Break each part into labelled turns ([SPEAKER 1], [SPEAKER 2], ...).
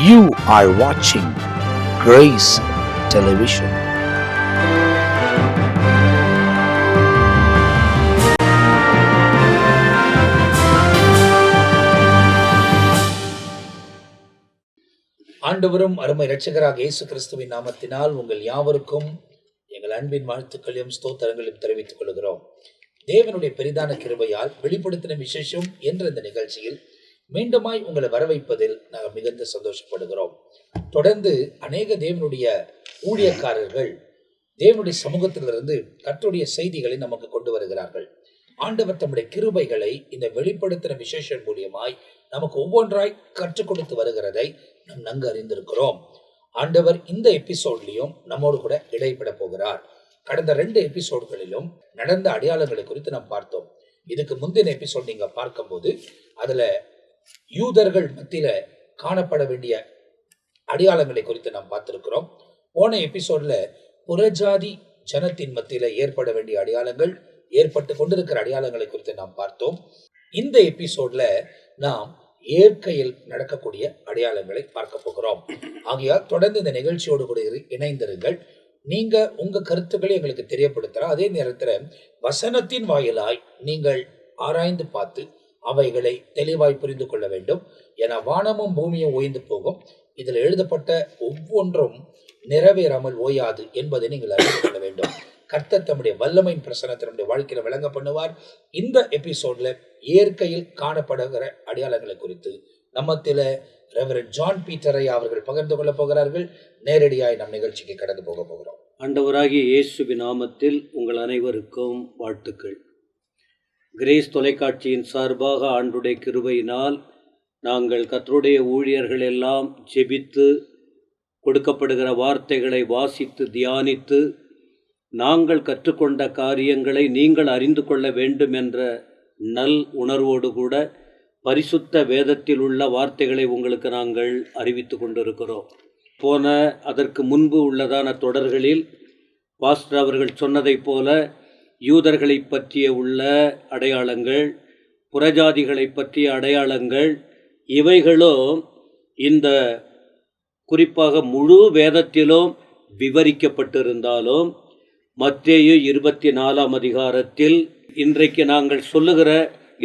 [SPEAKER 1] You are watching Grace Television.
[SPEAKER 2] ஆண்டவரும் அருமை இரட்சகராக இயேசு கிறிஸ்துவின் நாமத்தினால் உங்கள் யாவருக்கும் எங்கள் அன்பின் வாழ்த்துக்களையும் ஸ்தோத்திரங்களையும் தெரிவித்துக் கொள்கிறோம். தேவனுடைய பெரிதான கிருபையால் வெளிப்படுத்தின விசேஷம் என்ற இந்த நிகழ்ச்சியில் மீண்டுமாய் உங்களை வரவைப்பதில் நாங்கள் மிகுந்த சந்தோஷப்படுகிறோம். தொடர்ந்து அநேக தேவனுடைய ஊழியக்காரர்கள் தேவனுடைய சமூகத்திலிருந்து கர்த்தருடைய செய்திகளை நமக்கு கொண்டு வருகிறார்கள். ஆண்டவர் தம்முடைய கிருபைகளை இந்த வெளிப்படுத்தின விசேஷம் மூலியமாய் நமக்கு ஒவ்வொன்றாய் கற்றுக் கொடுத்து வருகிறதை நாம் நன்கு அறிந்திருக்கிறோம். ஆண்டவர் இந்த எபிசோட்லையும் நம்மோடு கூட இடைப்பட போகிறார். கடந்த 2 எபிசோடுகளிலும் நடந்த அடையாளங்களை குறித்து நாம் பார்த்தோம். இதுக்கு முந்தின எபிசோட் நீங்க பார்க்கும்போது அதுல யூதர்கள் மத்தியில காணப்பட வேண்டிய அடையாளங்களை குறித்து நாம் பார்த்திருக்கிறோம். போன எபிசோட்ல புறஜாதி ஜனத்தின் மத்தியில ஏற்பட வேண்டிய அடையாளங்கள், ஏற்பட்டு கொண்டிருக்கிற அடையாளங்களை குறித்து நாம் பார்த்தோம். இந்த எபிசோட்ல நாம் இயற்கையில் நடக்கக்கூடிய அடையாளங்களை பார்க்க போகிறோம். ஆகையால் தொடர்ந்து இந்த நிகழ்ச்சியோடு கூட இணைந்திருங்கள். நீங்க உங்க கருத்துக்களை எங்களுக்கு தெரியப்படுத்தலாம். அதே நேரத்தில் வசனத்தின் வாயிலாய் நீங்கள் ஆராய்ந்து பார்த்து அவைகளை தெளிவாய் புரிந்து கொள்ள வேண்டும். என வானமும் பூமியும் ஓய்ந்து போகும், இதில் எழுதப்பட்ட ஒவ்வொன்றும் நிறைவேறாமல் ஓயாது என்பதை நீங்கள் அறிந்து கொள்ள வேண்டும். கர்த்தர் தம்முடைய வல்லமையின் பிரசனத்தை நம்முடைய வாழ்க்கையில விளங்க பண்ணுவார். இந்த எபிசோட்ல இயற்கையில் காணப்படுகிற அடையாளங்களை குறித்து நம்மத்தில ரெவரண்ட் ஜான் பீட்டரை அவர்கள் பகிர்ந்து கொள்ள போகிறார்கள். நேரடியாய் நம் நிகழ்ச்சிக்கு கடந்து போக போகிறோம்.
[SPEAKER 3] ஆண்டவராகிய இயேசுவின் நாமத்தில் உங்கள் அனைவருக்கும் வாழ்த்துக்கள். கிரேஸ் தொலைக்காட்சியின் சார்பாக ஆண்டுடைய கிருபையினால் நாங்கள் கர்த்தருடைய ஊழியர்கள் எல்லாம் ஜெபித்து கொடுக்கப்படுகிற வார்த்தைகளை வாசித்து தியானித்து நாங்கள் கற்றுக்கொண்ட காரியங்களை நீங்கள் அறிந்து கொள்ள வேண்டும் என்ற நல் உணர்வோடு கூட பரிசுத்த வேதத்தில் உள்ள வார்த்தைகளை உங்களுக்கு நாங்கள் அறிவித்து கொண்டிருக்கிறோம். அதற்கு முன்பு உள்ளதான தொடர்களில் பாஸ்டர் அவர்கள் சொன்னதைப் போல யூதர்களை பற்றிய உள்ள அடையாளங்கள், புறஜாதிகளை பற்றிய அடையாளங்கள், இவைகளும் இந்த குறிப்பாக முழு வேதத்திலும் விவரிக்கப்பட்டிருந்தாலும் மத்தேயு 24 அதிகாரத்தில் இன்றைக்கு நாங்கள் சொல்லுகிற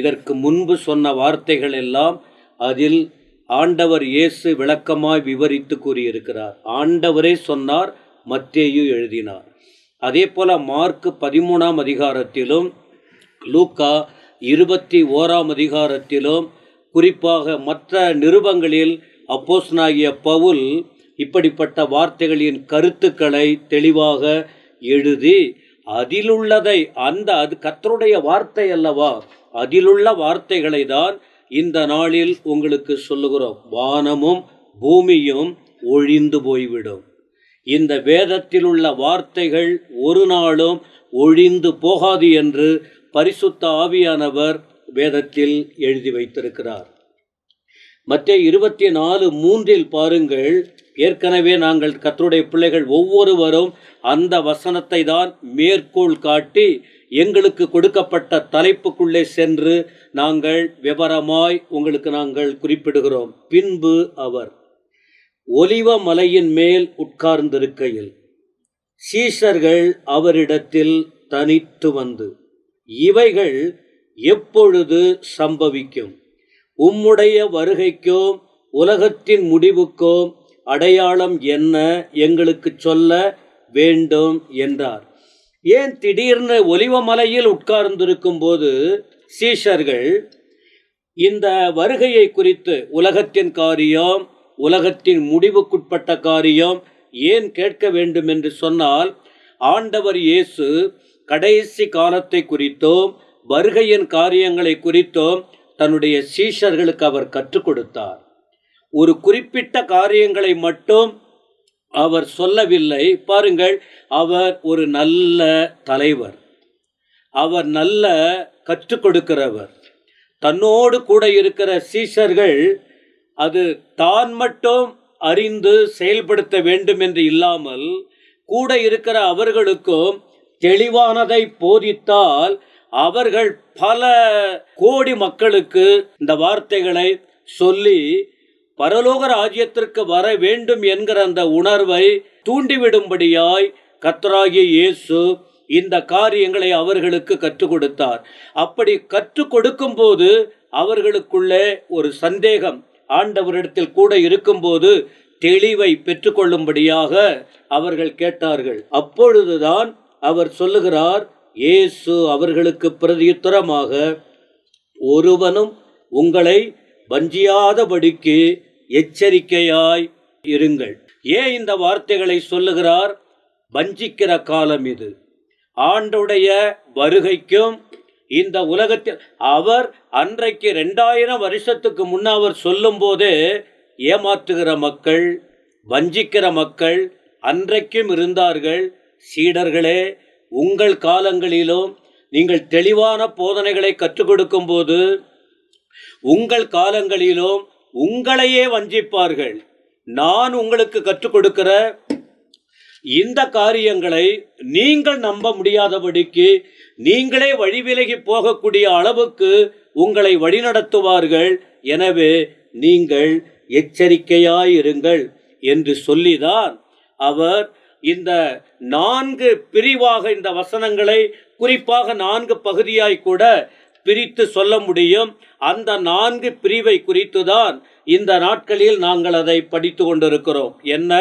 [SPEAKER 3] இதற்கு முன்பு சொன்ன வார்த்தைகள் எல்லாம் அதில் ஆண்டவர் இயேசு விளக்கமாய் விவரித்து கூறியிருக்கிறார். ஆண்டவரே சொன்னார், மத்தேயு எழுதினார். அதே போல மார்க் 13 அதிகாரத்திலும் லூக்கா 21 அதிகாரத்திலும் குறிப்பாக மற்ற நிருபங்களில் அப்போஸ்தலனாகிய பவுல் இப்படிப்பட்ட வார்த்தைகளின் கருத்துக்களை தெளிவாக எழுதி அதிலுள்ளதை அது கர்த்தருடைய வார்த்தை அல்லவா, அதிலுள்ள வார்த்தைகளை தான் இந்த நாளில் உங்களுக்கு சொல்லுகிறோம். வானமும் பூமியும் ஒழிந்து போய்விடும். இந்த வேதத்தில் உள்ள வார்த்தைகள் ஒரு நாளும் ஒழிந்து போகாது என்று பரிசுத்த ஆவியானவர் வேதத்தில் எழுதி வைத்திருக்கிறார். மத்தேயு 24:3 பாருங்கள். ஏற்கனவே நாங்கள் கர்த்தருடைய பிள்ளைகள் ஒவ்வொருவரும் அந்த வசனத்தை தான் மேற்கோள் காட்டி எங்களுக்கு கொடுக்கப்பட்ட தலைப்புக்குள்ளே சென்று நாங்கள் விவரமாய் உங்களுக்கு நாங்கள் குறிப்பிடுகிறோம். பின்பு அவர் ஒலிவ மலையின் மேல் உட்கார்ந்திருக்கையில் சீஷர்கள் அவரிடத்தில் தனித்து வந்து, இவைகள் எப்பொழுது சம்பவிக்கும்? உம்முடைய வருகைக்கும் உலகத்தின் முடிவுக்கும் அடையாளம் என்ன? எங்களுக்கு சொல்ல வேண்டும் என்றார். ஏன் திடீர்னு ஒலிவமலையில் உட்கார்ந்திருக்கும் போது சீஷர்கள் இந்த வருகையை குறித்து உலகத்தின் காரியம், உலகத்தின் முடிவுக்குட்பட்ட காரியம் ஏன் கேட்க வேண்டும் என்று சொன்னால், ஆண்டவர் இயேசு கடைசி காலத்தை குறித்தோம் வருகையின் காரியங்களை குறித்தோம் தன்னுடைய சீஷர்களுக்கு அவர் கற்றுக் கொடுத்தார். ஒரு குறிப்பிட்ட காரியங்களை மட்டும் அவர் சொல்லவில்லை. பாருங்கள், அவர் ஒரு நல்ல தலைவர், அவர் நல்ல கற்றுக் கொடுக்கிறவர். தன்னோடு கூட இருக்கிற சீஷர்கள் அது தான் மட்டும் அறிந்து செயல்படுத்த வேண்டும் என்று இல்லாமல் கூட இருக்கிற அவர்களுக்கும் தெளிவானதை போதித்தால் அவர்கள் பல கோடி மக்களுக்கு இந்த வார்த்தைகளை சொல்லி பரலோக ராஜ்யத்திற்கு வர வேண்டும் என்கிற அந்த உணர்வை தூண்டிவிடும்படியாய் கர்த்தராகிய இயேசு இந்த காரியங்களை அவர்களுக்கு கற்றுக் கொடுத்தார். அப்படி கற்றுக் கொடுக்கும் போது அவர்களுக்குள்ளே ஒரு சந்தேகம் ஆண்டவரிடத்தில் கூட இருக்கும்போது தெளிவை பெற்றுக்கொள்ளும்படியாக அவர்கள் கேட்டார்கள். அப்பொழுதுதான் அவர் சொல்லுகிறார், இயேசு அவர்களுக்கு பிரதியுத்தரமாக, ஒருவனும் உங்களை வஞ்சியாதபடிக்கு எச்சரிக்கையாய் இருங்கள். ஏன் இந்த வார்த்தைகளை சொல்லுகிறார்? வஞ்சிக்கிற காலம் இது. ஆண்டுடைய வருகைக்கும் இந்த உலகத்தில் அவர் அன்றைக்கு 2000 வருஷத்துக்கு முன்ன அவர் சொல்லும் போதே ஏமாற்றுகிற மக்கள், வஞ்சிக்கிற மக்கள் அன்றைக்கும் இருந்தார்கள். சீடர்களே, உங்கள் காலங்களிலும் நீங்கள் தெளிவான போதனைகளை கற்றுக் கொடுக்கும் போது உங்கள் காலங்களிலும் உங்களையே வஞ்சிப்பார்கள். நான் உங்களுக்கு கற்றுக் கொடுக்கிற இந்த காரியங்களை நீங்கள் நம்ப முடியாதபடிக்கு நீங்களே வழிவிலகி போகக்கூடிய அளவுக்கு உங்களை வழிநடத்துவார்கள். எனவே நீங்கள் எச்சரிக்கையாயிருங்கள் என்று சொல்லிதான் அவர் இந்த 4 பிரிவாக இந்த வசனங்களை குறிப்பாக 4 பகுதியாய் கூட பிரித்து சொல்ல முடியும். அந்த 4 பிரிவை குறித்துதான் இந்த நாட்களில் நாங்கள் அதை படித்து கொண்டிருக்கிறோம். என்ன?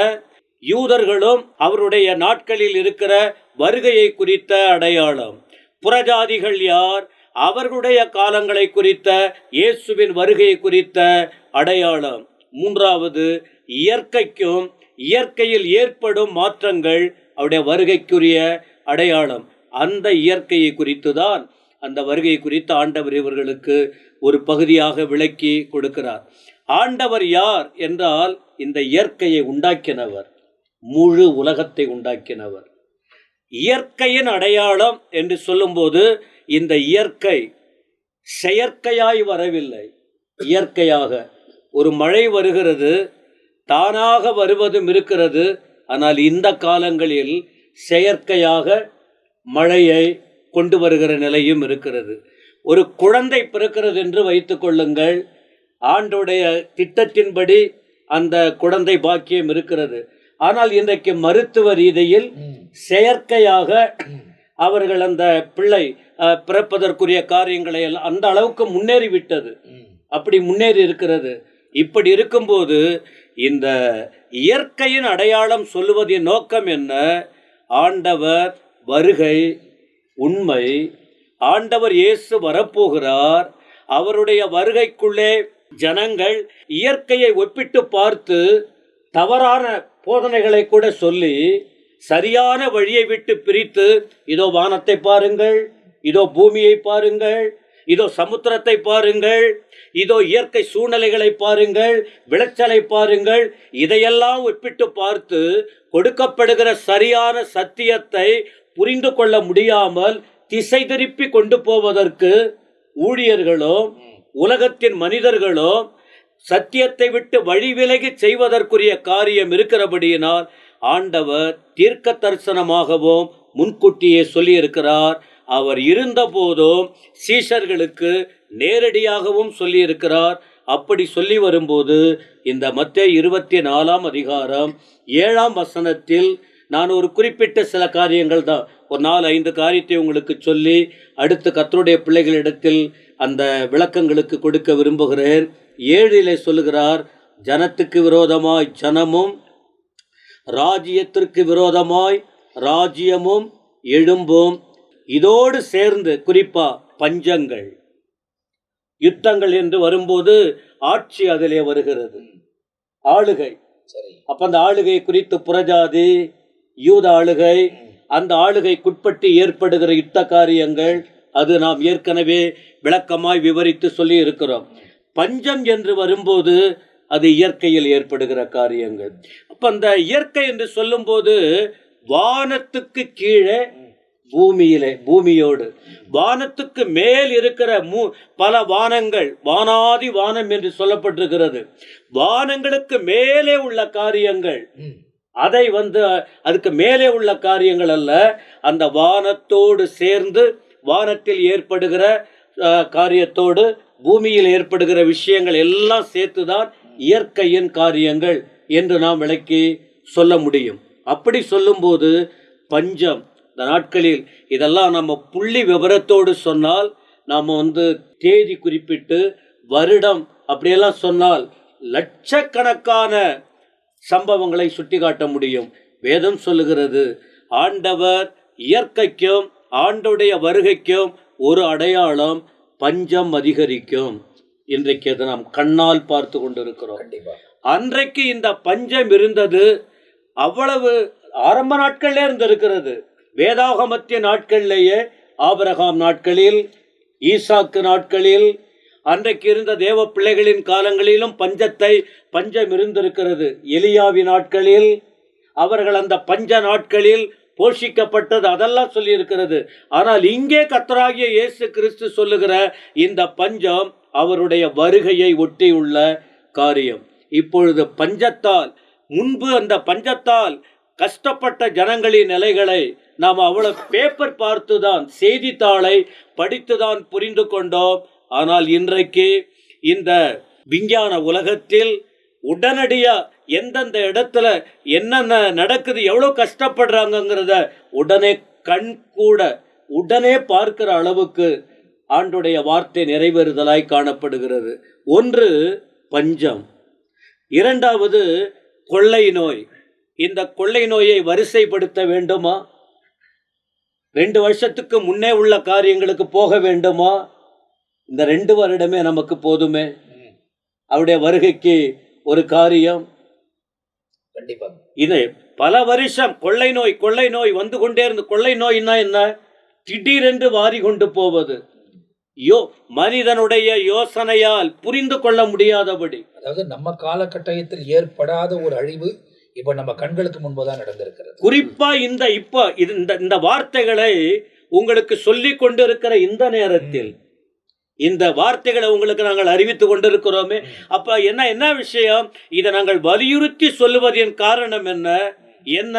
[SPEAKER 3] யூதர்களும் அவருடைய நாட்களில் இருக்கிற வருகையை குறித்த அடையாளம். புறஜாதிகள் யார்? அவர்களுடைய காலங்களை குறித்த இயேசுவின் வருகையை குறித்த அடையாளம். 3வது, இயற்கைக்கும் இயற்கையில் ஏற்படும் மாற்றங்கள் அவருடைய வருகைக்குரிய அடையாளம். அந்த இயற்கையை குறித்துதான் அந்த வருகை குறித்து ஆண்டவர் இவர்களுக்கு ஒரு பகுதியாக விளக்கி கொடுக்கிறார். ஆண்டவர் யார் என்றால் இந்த இயற்கையை உண்டாக்கினவர், முழு உலகத்தை உண்டாக்கினவர். இயற்கையின் அடையாளம் என்று சொல்லும்போது இந்த இயற்கை செயற்கையாய் வரவில்லை. இயற்கையாக ஒரு மழை வருகிறது, தானாக வருவதும் இருக்கிறது. ஆனால் இந்த காலங்களில் செயற்கையாக மழையை கொண்டு வருகிற நிலையும் இருக்கிறது. ஒரு குழந்தை பிறக்கிறது என்று வைத்து கொள்ளுங்கள். ஆண்டுடைய திட்டத்தின்படி அந்த குழந்தை பாக்கியம் இருக்கிறது. ஆனால் இன்றைக்கு மருத்துவ ரீதியில் செயற்கையாக அவர்கள் அந்த பிள்ளை பிறப்பதற்குரிய காரியங்களை எல்லாம் அந்த அளவுக்கு முன்னேறிவிட்டது. அப்படி முன்னேறி இருக்கிறது. இப்படி இருக்கும்போது இந்த இயற்கையின் அடையாளம் சொல்லுவதின் நோக்கம் என்ன? ஆண்டவர் வருகை உண்மை. ஆண்டவர் இயேசு வரப்போகிறார். அவருடைய வருகைக்குள்ளே ஜனங்கள் இயற்கையை ஒப்பிட்டு பார்த்து தவறான போதனைகளை கூட சொல்லி சரியான வழியை விட்டு பிரித்து, இதோ வானத்தை பாருங்கள், இதோ பூமியை பாருங்கள், இதோ சமுத்திரத்தை பாருங்கள், இதோ இயற்கை சூழ்நிலைகளை பாருங்கள், விளைச்சலை பாருங்கள், இதையெல்லாம் ஒப்பிட்டு பார்த்து கொடுக்கப்படுகிற சரியான சத்தியத்தை புரிந்து கொள்ள முடியாமல் திசை திருப்பி கொண்டு போவதற்கு ஊழியர்களோ உலகத்தின் மனிதர்களோ சத்தியத்தை விட்டு வழி விலகி செய்வதற்குரிய காரியம் இருக்கிறபடியினால் ஆண்டவர் தீர்க்க தரிசனமாகவும் முன்கூட்டியே சொல்லியிருக்கிறார். அவர் இருந்த போதும் சீஷர்களுக்கு நேரடியாகவும் சொல்லியிருக்கிறார். அப்படி சொல்லி வரும்போது இந்த மத்தேயு 24 அதிகாரம் 7ஆம் வசனத்தில் நான் ஒரு குறிப்பிட்ட சில காரியங்கள் தான், ஒரு 4-5 காரியத்தை உங்களுக்கு சொல்லி அடுத்து கர்த்தருடைய பிள்ளைகளிடத்தில் அந்த விளக்கங்களுக்கு கொடுக்க விரும்புகிறேன். 7 சொல்லுகிறார், ஜனத்துக்கு விரோதமாய் ஜனமும் ராஜ்யத்திற்கு விரோதமாய் ராஜ்யமும் எழும்பும். இதோடு சேர்ந்து குறிப்பா பஞ்சங்கள், யுத்தங்கள் என்று வரும்போது ஆட்சி அதிலே வருகிறது, ஆளுகை. அப்ப அந்த ஆளுகை குறித்து புறஜாதி யூத ஆளுகை, அந்த ஆளுகைக்குட்பட்டு ஏற்படுகிற யுத்த காரியங்கள், அது நாம் ஏற்கனவே விளக்கமாய் விவரித்து சொல்லி இருக்கிறோம். பஞ்சம் என்று வரும்போது அது இயற்கையில் ஏற்படுகிற காரியங்கள். அப்ப அந்த இயற்கை என்று சொல்லும் போது வானத்துக்கு கீழே பூமியிலே, பூமியோடு வானத்துக்கு மேல் இருக்கிற பல வானங்கள், வானாதி வானம் என்று சொல்லப்பட்டிருக்கிறது. வானங்களுக்கு மேலே உள்ள காரியங்கள், அதை அதுக்கு மேலே உள்ள காரியங்கள் அல்ல, அந்த வானத்தோடு சேர்ந்து வானத்தில் ஏற்படுகிற காரியத்தோடு பூமியில் ஏற்படுகிற விஷயங்கள் எல்லாம் சேர்த்துதான் இயற்கையின் காரியங்கள் என்று நாம் விளக்கி சொல்ல முடியும். அப்படி சொல்லும்போது பஞ்சம் இந்த நாட்களில் இதெல்லாம் நம்ம புள்ளி விவரத்தோடு சொன்னால், நாம் தேதி குறிப்பிட்டு வருடம் அப்படியெல்லாம் சொன்னால் லட்சக்கணக்கான சம்பவங்களை சுட்டி காட்ட முடியும். வேதம் சொல்லுகிறது, ஆண்டவர் இயற்கைக்கும் ஆண்டுடைய வருகைக்கும் ஒரு அடையாளம் பஞ்சம் அதிகரிக்கும். இன்றைக்கு அதை நாம் கண்ணால் பார்த்து கொண்டிருக்கிறோம். அன்றைக்கு இந்த பஞ்சம் இருந்தது, அவ்வளவு ஆரம்ப நாட்களிலே இருந்திருக்கிறது. வேதாகமத்திய நாட்களிலேயே, ஆபிரகாம் நாட்களில், ஈசாக்கு நாட்களில், அன்றைக்கு இருந்த தேவ பிள்ளைகளின் காலங்களிலும் பஞ்சம் இருந்திருக்கிறது. எலியாவின் நாட்களில் அவர்கள் அந்த பஞ்ச நாட்களில் போஷிக்கப்பட்டது, அதெல்லாம் சொல்லி இருக்கிறது. ஆனால் இங்கே கர்த்தராகிய இயேசு கிறிஸ்து சொல்லுகிற இந்த பஞ்சம் அவருடைய வருகையை ஒட்டியுள்ள காரியம். இப்பொழுது பஞ்சத்தால், முன்பு அந்த பஞ்சத்தால் கஷ்டப்பட்ட ஜனங்களின் நிலைகளை நாம் அவ்வளவு பேப்பர் பார்த்துதான், செய்தித்தாளை படித்துதான் புரிந்து கொண்டோம். ஆனால் இன்றைக்கு இந்த விஞ்ஞான உலகத்தில் உடனடியா எந்தெந்த இடத்துல என்னென்ன நடக்குது, எவ்வளோ கஷ்டப்படுறாங்கிறத உடனே பார்க்கிற அளவுக்கு ஆண்டுடைய வார்த்தை நிறைவேறுதலாய் காணப்படுகிறது. ஒன்று பஞ்சம், இரண்டாவது கொள்ளை நோய். இந்த கொள்ளை நோயை வரிசைப்படுத்த வேண்டுமா? 2 வருஷத்துக்கு முன்னே உள்ள காரியங்களுக்கு போக வேண்டுமா? இந்த 2 வருடமே நமக்கு போதுமே. அவருடைய வருகைக்கு ஒரு காரியம்
[SPEAKER 2] கண்டிப்பா.
[SPEAKER 3] இது பல வருஷம் கொள்ளை நோய் வந்து கொண்டே இருந்து, கொள்ளை நோய்னா என்ன? திடீரென்று வாரி கொண்டு போவது, மனிதனுடைய யோசனையால் புரிந்து கொள்ள முடியாதபடி.
[SPEAKER 2] அதாவது நம்ம காலகட்டத்தில் ஏற்படாத ஒரு அழிவு இப்ப நம்ம கண்களுக்கு முன்புதான் நடந்திருக்கிறது.
[SPEAKER 3] குறிப்பா இந்த வார்த்தைகளை உங்களுக்கு சொல்லி கொண்டிருக்கிற இந்த நேரத்தில், இந்த வார்த்தைகளை உங்களுக்கு நாங்கள் அறிவித்துக் கொண்டிருக்கிறோமே. அப்ப என்ன விஷயம்? இதை நாங்கள் வலியுறுத்தி சொல்லுவதின் காரணம் என்ன?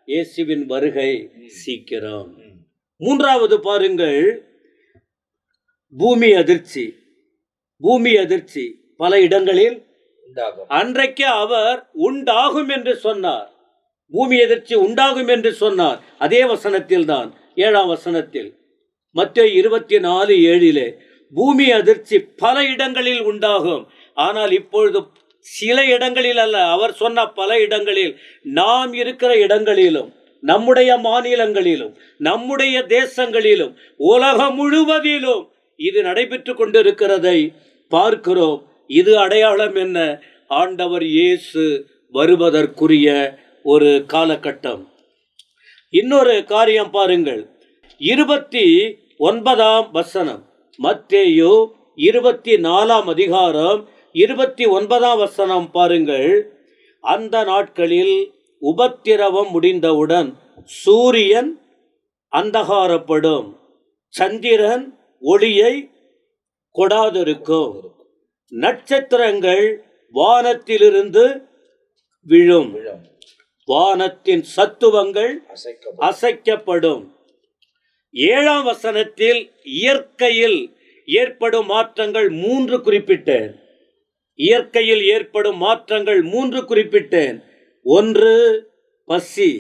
[SPEAKER 3] இயேசுவின் வருகை சீக்கிரம். மூன்றாவது பாருங்கள், பூமி அதிர்ச்சி பல இடங்களில் அன்றைக்கு அவர் உண்டாகும் என்று சொன்னார். பூமி அதிர்ச்சி உண்டாகும் என்று சொன்னார். அதே வசனத்தில் தான், 7ஆம் வசனத்தில், மத்தேயு 24:7 பூமி அதிர்ச்சி பல இடங்களில் உண்டாகும். ஆனால் இப்பொழுது சில இடங்களில் அல்ல, அவர் சொன்ன பல இடங்களில், நாம் இருக்கிற இடங்களிலும், நம்முடைய மாநிலங்களிலும், நம்முடைய தேசங்களிலும், உலகம் முழுவதிலும் இது நடைபெற்று கொண்டிருக்கிறதை பார்க்கிறோம். இது அடையாளம் என்ன? ஆண்டவர் இயேசு வருவதற்குரிய ஒரு காலகட்டம். இன்னொரு காரியம் பாருங்கள், 29ஆம் வசனம், மத்தேயு 24ஆம் அதிகாரம் 29ஆம் வசனம் பாருங்கள். அந்த நாட்களில் உபத்திரவம் முடிந்தவுடன் சூரியன் அந்தகாரப்படும், சந்திரன் ஒளியை கொடாதிருக்கும், நட்சத்திரங்கள் வானத்திலிருந்து விழும், வானத்தின் சத்துவங்கள் அசைக்கப்படும். 7ஆம் வசனத்தில் இயற்கையில் ஏற்படும் மாற்றங்கள் 3 குறிப்பிட்டேன். இயற்கையில் ஏற்படும் மாற்றங்கள் 3 குறிப்பிட்டேன். 1 பசி,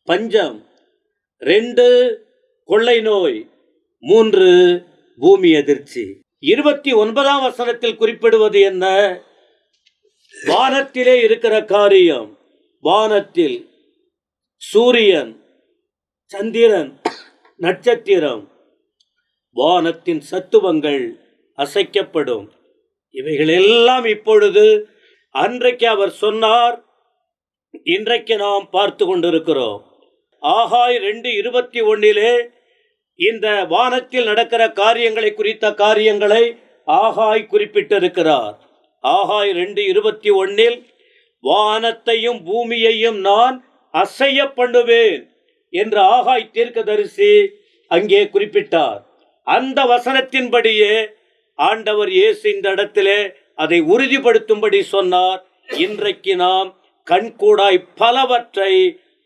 [SPEAKER 3] பஞ்சம், 2 கொள்ளை நோய், 3 பூமி அதிர்ச்சி. 29ஆம் வசனத்தில் குறிப்பிடுவது என்ன? வானத்திலே இருக்கிற காரியம். வானத்தில் சூரியன், சந்திரன், நட்சத்திரம், வானத்தின் சத்துவங்கள் அசைக்கப்படும். இவைகள் எல்லாம் இப்பொழுது, அன்றைக்கு அவர் சொன்னார், இன்றைக்கு நாம் பார்த்து கொண்டிருக்கிறோம். ஆகாய் 2:21 இந்த வானத்தில் நடக்கிற காரியங்களை குறித்த காரியங்களை ஆகாய் குறிப்பிட்டிருக்கிறார். ஆகாய் 2:21 வானத்தையும் பூமியையும் நான் அசைய பண்ணுவேன் என்று ஆகாய் தீர்க்கதரிசி அங்கே குறிப்பிட்டார். அந்த வசனத்தின்படியே ஆண்டவர் இயேசு இந்த இடத்திலே அதை உறுதிப்படுத்தும்படி சொன்னார். இன்றைக்கு நாம் கண்கூடாய் பலவற்றை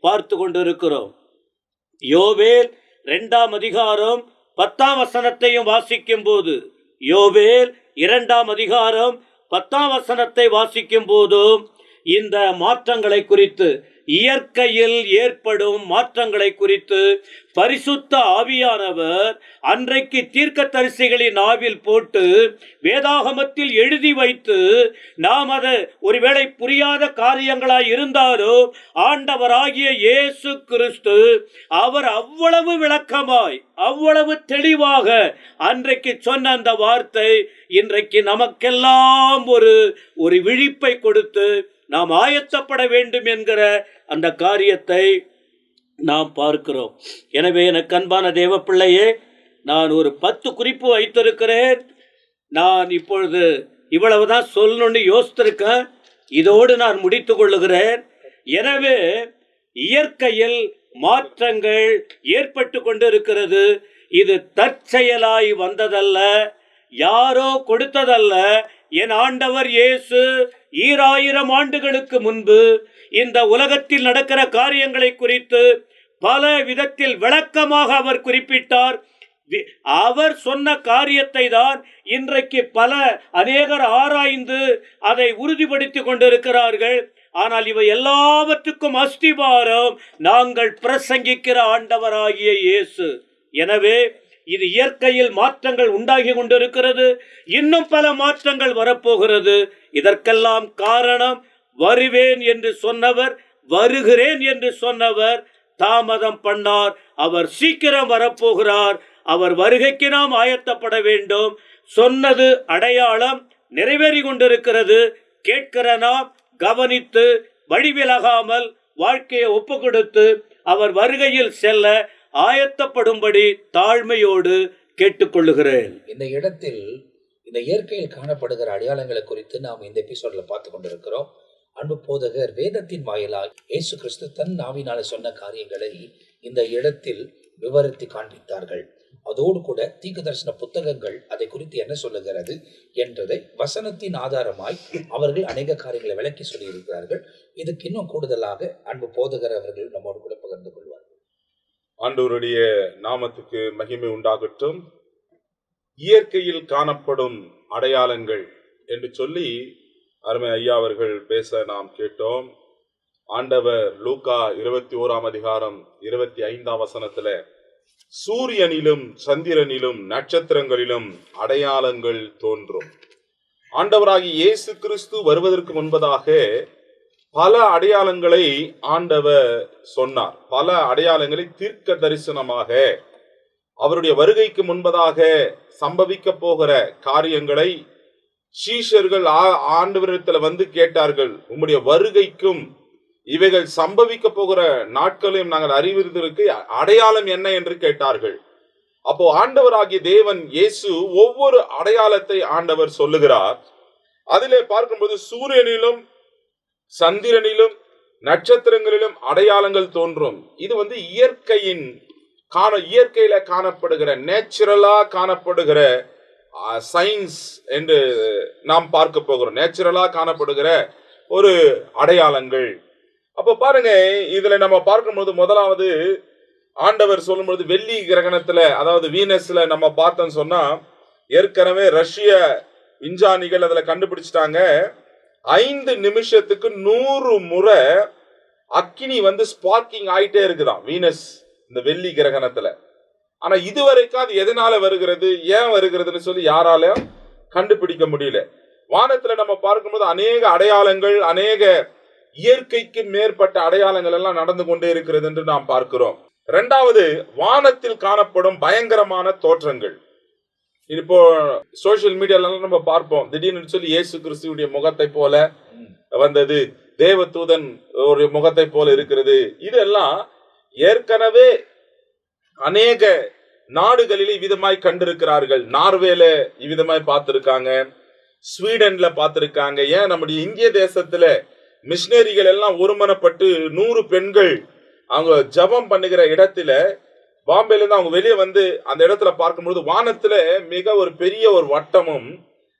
[SPEAKER 3] பார்த்து கொண்டிருக்கிறோம். யோவேல் 2ஆம் அதிகாரம் 10ஆம் வசனத்தையும் வாசிக்கும் போது, யோவேல் 2ஆம் அதிகாரம் 10ஆம் வசனத்தை வாசிக்கும் போதும் இந்த மாற்றங்களை குறித்து, இயற்கையில் ஏற்படும் மாற்றங்களை குறித்து பரிசுத்த ஆவியானவர் அன்றைக்கு தீர்க்கதரிசிகளின் நாவில் போட்டு வேதாகமத்தில் எழுதி வைத்து, நாம் அது ஒருவேளை புரியாத காரியங்களாய் இருந்தாலோ ஆண்டவராகிய இயேசு கிறிஸ்து அவர் அவ்வளவு விளக்கமாய், அவ்வளவு தெளிவாக அன்றைக்கு சொன்ன அந்த வார்த்தை இன்றைக்கு நமக்கெல்லாம் ஒரு விழிப்பை கொடுத்து நாம் ஆயத்தப்பட வேண்டும் என்கிற அந்த காரியத்தை நாம் பார்க்கிறோம். எனவே எனக்கு அன்பான தேவ பிள்ளையே, நான் ஒரு 10 குறிப்பு வைத்திருக்கிறேன். நான் இப்பொழுது இவ்வளவுதான் சொல்லணும்னு யோசித்திருக்கேன். இதோடு நான் முடித்து கொள்ளுகிறேன். எனவே இயற்கையில் மாற்றங்கள் ஏற்பட்டு கொண்டிருக்கிறது. இது தற்செயலாய் வந்ததல்ல, யாரோ கொடுத்ததல்ல. என் ஆண்டவர் இயேசு 2000 ஆண்டுகளுக்கு முன்பு இந்த உலகத்தில் நடக்கிற காரியங்களை குறித்து பல விதத்தில் விளக்கமாக அவர் குறிப்பிட்டார். அவர் சொன்ன காரியத்தை தான் இன்றைக்கு அநேகர் ஆராய்ந்து அதை உறுதிப்படுத்தி கொண்டிருக்கிறார்கள். ஆனால் இவை எல்லாவற்றுக்கும் அஸ்திபாரம் நாங்கள் பிரசங்கிக்கிற ஆண்டவராகிய இயேசு. எனவே இது இயற்கையில் மாற்றங்கள் உண்டாகி கொண்டிருக்கிறது. இன்னும் பல மாற்றங்கள் வரப்போகிறது. இதற்கெல்லாம் காரணம், வருவேன் என்று சொன்னவர், வருகிறேன் என்று சொன்னவர் தாமதம் பண்ணார். அவர் சீக்கிரம் வரப்போகிறார். அவர் வருகைக்கு நாம் ஆயத்தப்பட வேண்டும். சொன்னது அடையாளம் நிறைவேறி கொண்டிருக்கிறது. கேட்கிற நாம் கவனித்து வழிவிலகாமல் வாழ்க்கையை ஒப்பு கொடுத்து அவர் வருகையில் செல்ல ஆயத்தப்படும்படி தாழ்மையோடு கேட்டுக்கொள்ளுகிறேன்.
[SPEAKER 2] இந்த இடத்தில் இந்த இயற்கையில் காணப்படுகிற அடையாளங்களை குறித்து நாம் இந்த எபிசோட்ல பார்த்து கொண்டிருக்கிறோம். அன்பு போதகர் வேதத்தின் வாயிலாக இயேசு கிறிஸ்து தன் நாவினால சொன்ன காரியங்களை இந்த இடத்தில் விவரித்து காண்பித்தார்கள். அதோடு கூட தீர்க்கதரிசன புத்தகங்கள் அதை குறித்து என்ன சொல்லுகிறது என்றதை வசனத்தின் ஆதாரமாய் அவர்கள் அநேக காரியங்களை விளக்கி சொல்லியிருக்கிறார்கள். இதுக்கு இன்னும் கூடுதலாக அன்பு போதகர் அவர்கள் நம்மோடு கூட பகிர்ந்து கொள்வார்கள்.
[SPEAKER 4] ஆண்டவருடைய நாமத்துக்கு மகிமை உண்டாகட்டும். இயற்கையில் காணப்படும் அடையாளங்கள் என்று சொல்லி அருமை ஐயா அவர்கள் பேச நாம் கேட்டோம். ஆண்டவர் லூக்கா 21ஆம் அதிகாரம் 25ஆம் வசனத்துல சூரியனிலும் சந்திரனிலும் நட்சத்திரங்களிலும் அடையாளங்கள் தோன்றும். ஆண்டவராகிய இயேசு கிறிஸ்து வருவதற்கு முன்பதாக பல அடையாளங்களை ஆண்டவர் சொன்னார். பல அடையாளங்களை தீர்க்க தரிசனமாக அவருடைய வருகைக்கு முன்பதாக சம்பவிக்க போகிற காரியங்களை சீஷர்கள் ஆண்டவரிடத்துல வந்து கேட்டார்கள். உம்முடைய வருகைக்கும் இவைகள் சம்பவிக்க போகிற நாட்களையும் நாங்கள் அறிவிப்பதற்கு அடையாளம் என்ன என்று கேட்டார்கள். அப்போ ஆண்டவராகிய தேவன் இயேசு ஒவ்வொரு அடையாளத்தை ஆண்டவர் சொல்லுகிறார். அதிலே பார்க்கும்போது சூரியனிலும் சந்திரனிலும் நட்சத்திரங்களிலும் அடையாளங்கள் தோன்றும். இது இயற்கையில காணப்படுகிற, நேச்சுரலா காணப்படுகிற சயின்ஸ் என்று நாம் பார்க்க போகிறோம். நேச்சுரலா காணப்படுகிற ஒரு அடையாளங்கள். அப்ப பாருங்க, இதுல நம்ம பார்க்கும்போது முதலாவது ஆண்டவர் சொல்லும்போது வெள்ளி கிரகணத்துல, அதாவது வீனஸ்ல நம்ம பார்த்தோம்னு சொன்னா, ஏற்கனவே ரஷ்ய விஞ்ஞானிகள் அதுல கண்டுபிடிச்சிட்டாங்க. 5 நிமிஷத்துக்கு 100 முறை அக்கினி ஸ்பார்க்கிங் ஆயிட்டே இருக்குதான் வீனஸ், இந்த வெள்ளி கிரகணத்துல. ஆனா இதுவரைக்கும் அது எதனால வருகிறது, ஏன் வருகிறதுன்னு சொல்லி யாராலையும் கண்டுபிடிக்க முடியல. வானத்துல நம்ம பார்க்கும்போது அநேக அடையாளங்கள், அநேக இயற்கைக்கு மேற்பட்ட அடையாளங்கள் எல்லாம் நடந்து கொண்டே இருக்கிறது என்று நாம் பார்க்கிறோம். 2வது, வானத்தில் காணப்படும் பயங்கரமான தோற்றங்கள். இப்போ சோசியல் மீடியால நம்ம பார்ப்போம், திடீர்னு சொல்லி இயேசு கிறிஸ்துவுடைய முகத்தை போல வந்தது, தேவதூதன் ஒரு முகத்தை போல இருக்கிறது. இதெல்லாம் ஏற்கனவே அநேக நாடுகளில் இவ்விதமாய் கண்டிருக்கிறார்கள். நார்வேல இவ்விதமாய் பார்த்திருக்காங்க, ஸ்வீடன்ல பார்த்திருக்காங்க. ஏன் நம்முடைய இந்திய தேசத்துல மிஷினரிகள் எல்லாம் ஒருமனப்பட்டு 100 பெண்கள் அவங்க ஜபம் பண்ணுகிற இடத்துல, பாம்பேல இருந்து அவங்க வெளியே அந்த இடத்துல பார்க்கும்போது வானத்துல மிக ஒரு பெரிய ஒரு வட்டமும்,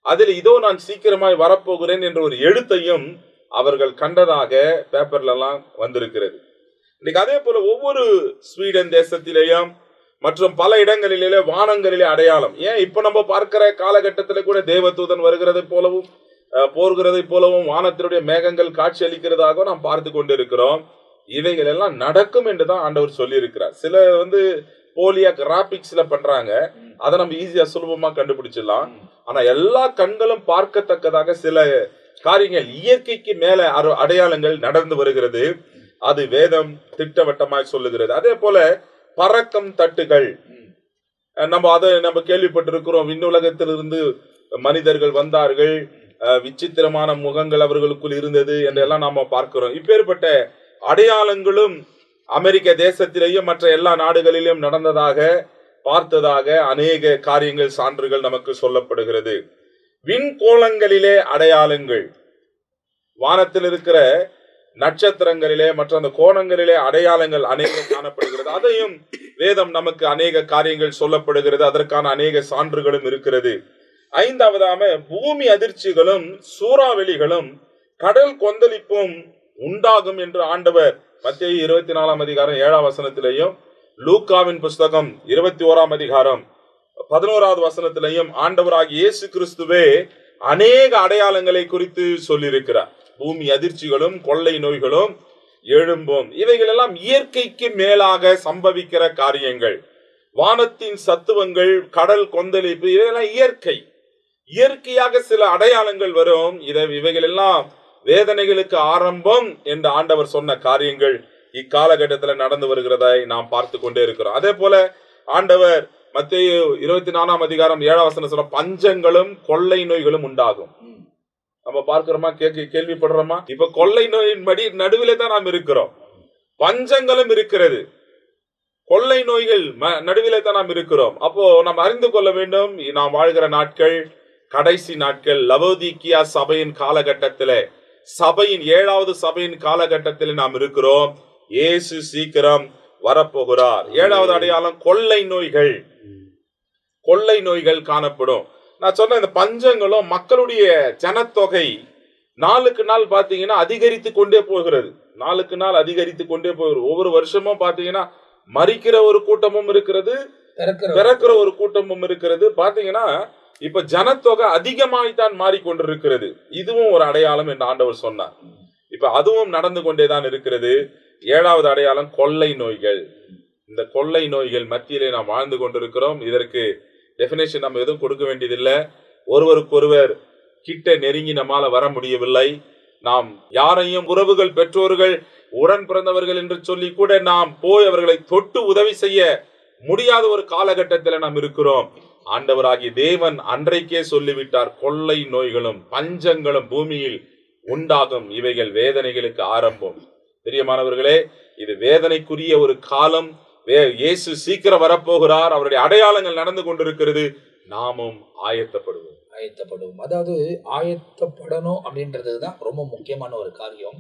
[SPEAKER 4] அதில் இதோ நான் சீக்கிரமாய் வரப்போகிறேன் என்ற ஒரு எழுத்தையும் அவர்கள் கண்டதாக பேப்பர்ல எல்லாம் வந்திருக்கிறது. இன்னைக்கு அதே போல ஒவ்வொரு ஸ்வீடன் தேசத்திலேயும் மற்றும் பல இடங்களிலே வானங்களிலே அடையாளம். ஏன் இப்ப நம்ம பார்க்கிற காலகட்டத்தில கூட தேவதூதன் வருகிறது போலவும் போர்கிறதை போலவும் வானத்தினுடைய மேகங்கள் காட்சி அளிக்கிறதாக நாம் பார்த்து கொண்டிருக்கிறோம். இவைகள் எல்லாம் நடக்கும் என்று தான் ஆண்டவர் சொல்லி இருக்கிறார். சில போலியா கிராபிக்ஸ்ல பண்றாங்க, அதை நம்ம ஈஸியா சுலபமா கண்டுபிடிச்சிடலாம். ஆனா எல்லா கண்களும் பார்க்கத்தக்கதாக சில காரியங்கள், இயற்கைக்கு மேல அடையாளங்கள் நடந்து வருகிறது. அது வேதம் திட்டவட்டமாய் சொல்லுகிறது. அதே போல பறக்கும் தட்டுகள், நம்ம கேள்விப்பட்டிருக்கிறோம். விண்ணுலகத்திலிருந்து மனிதர்கள் வந்தார்கள், விசித்திரமான முகங்கள் அவர்களுக்குள் இருந்தது என்றெல்லாம் நாம பார்க்கிறோம். இப்பேற்பட்ட அடையாளங்களும் அமெரிக்க தேசத்திலேயும் மற்ற எல்லா நாடுகளிலும் நடந்ததாக பார்த்ததாக அநேக காரியங்கள், சான்றுகள் நமக்கு சொல்லப்படுகிறது. விண்கோளங்களிலே அடையாளங்கள், வானத்தில் இருக்கிற நட்சத்திரங்களிலே மற்ற அந்த கோணங்களிலே அடையாளங்கள் அநேகம் காணப்படுகிறது. அதையும் வேதம் நமக்கு அநேக காரியங்கள் சொல்லப்படுகிறது. அதற்கான அநேக சான்றுகளும் இருக்கிறது. ஐந்தாவதாக பூமி அதிர்ச்சிகளும் சூறாவளிகளும் கடல் கொந்தளிப்பும் உண்டாகும் என்று ஆண்டவர் மத்தேயு 24 அதிகாரம் 7 வசனத்திலேயும், லூக்காவின் புஸ்தகம் 21 அதிகாரம் 11 வசனத்திலேயும் ஆண்டவராகிய இயேசு கிறிஸ்துவே அநேக அடையாளங்களை குறித்து சொல்லியிருக்கிறார். பூமி அதிர்ச்சிகளும் கொள்ளை நோய்களும் எழும்பும், இவைகள் எல்லாம் இயற்கைக்கு மேலாக சம்பவிக்கிற காரியங்கள். வானத்தின் சத்துவங்கள், கடல் கொந்தளிப்பு, இவையெல்லாம் இயற்கையாக சில அடையாளங்கள் வரும். இவைகள் எல்லாம் வேதனைகளுக்கு ஆரம்பம் என்று ஆண்டவர் சொன்ன காரியங்கள் இக்காலகட்டத்தில் நடந்து வருகிறதை நாம் பார்த்து கொண்டே இருக்கிறோம். அதே போல ஆண்டவர் மத்தேயு 24 அதிகாரம் 7 வசனம் சொல்ற பஞ்சங்களும் கொள்ளை நோய்களும் உண்டாகும். நம்ம பார்க்கிறோமா, கேள்விப்படுறோமா? இப்ப கொள்ளை நோயின் படி நடுவிலே தான் நாம் இருக்கிறோம். பஞ்சங்களும் இருக்கிறது, கொள்ளை நோய்கள் நடுவிலே தான் நாம் இருக்கிறோம். அப்போ நாம் அறிந்து கொள்ள வேண்டும், நாம் வாழ்கிற நாட்கள் கடைசி நாட்கள். லவோதிக்கியா சபையின் காலகட்டத்திலே, சபையின் 7வது சபையின் காலகட்டத்தில் நாம் இருக்கிறோம். இயேசு சீக்கிரம் வரப்போகிறார். 7வது அடையாளம் கொள்ளை நோய்கள் காணப்படும். நான் சொன்ன இந்த பஞ்சங்களும் மக்களுடைய ஜனத்தொகை நாளுக்கு நாள் பாத்தீங்கன்னா அதிகரித்து கொண்டே போகிறது. ஒவ்வொரு வருஷமும் பாத்தீங்கன்னா மரிக்கிற ஒரு கூட்டமும் இருக்கிறது, பிறக்கிற ஒரு கூட்டமும் இருக்கிறது. பாத்தீங்கன்னா இப்ப ஜனத்தொகை அதிகமாய்த்தான் மாறிக்கொண்டிருக்கிறது. இதுவும் ஒரு அடையாளம் என்று ஆண்டவர் சொன்னார். இப்ப அதுவும் நடந்து கொண்டேதான் இருக்கிறது. 7வது அடையாளம் கொள்ளை நோய்கள். இந்த கொள்ளை நோய்கள் மத்தியிலே நாம் வாழ்ந்து கொண்டிருக்கிறோம். இதற்கு டெபினேஷன் நம்ம எதுவும் கொடுக்க வேண்டியதில்லை. ஒருவருக்கொருவர் கிட்ட நெருங்கி நம்மால வர முடியவில்லை. நாம் யாரையும் உறவுகள், பெற்றோர்கள், உடன் பிறந்தவர்கள் என்று சொல்லி கூட நாம் போய் அவர்களை தொட்டு உதவி செய்ய முடியாத ஒரு காலகட்டத்தில் நாம் இருக்கிறோம். ஆண்டவராகிய தேவன் அன்றைக்கே சொல்லிவிட்டார், கொள்ளை நோய்களும் பஞ்சங்களும் பூமியில் உண்டாகும், இவைகள் வேதனைகளுக்கு ஆரம்பம். பிரியமானவர்களே, இது வேதனைக்குரிய ஒரு காலம். இயேசு சீக்கிரம் வரப்போகிறார். அவருடைய அடையாளங்கள் நடந்து கொண்டிருக்கிறது. நாமும் ஆயத்தப்படுவோம்.
[SPEAKER 2] அதாவது ஆயத்தப்படணும் அப்படின்றதுதான் ரொம்ப முக்கியமான ஒரு காரியம்.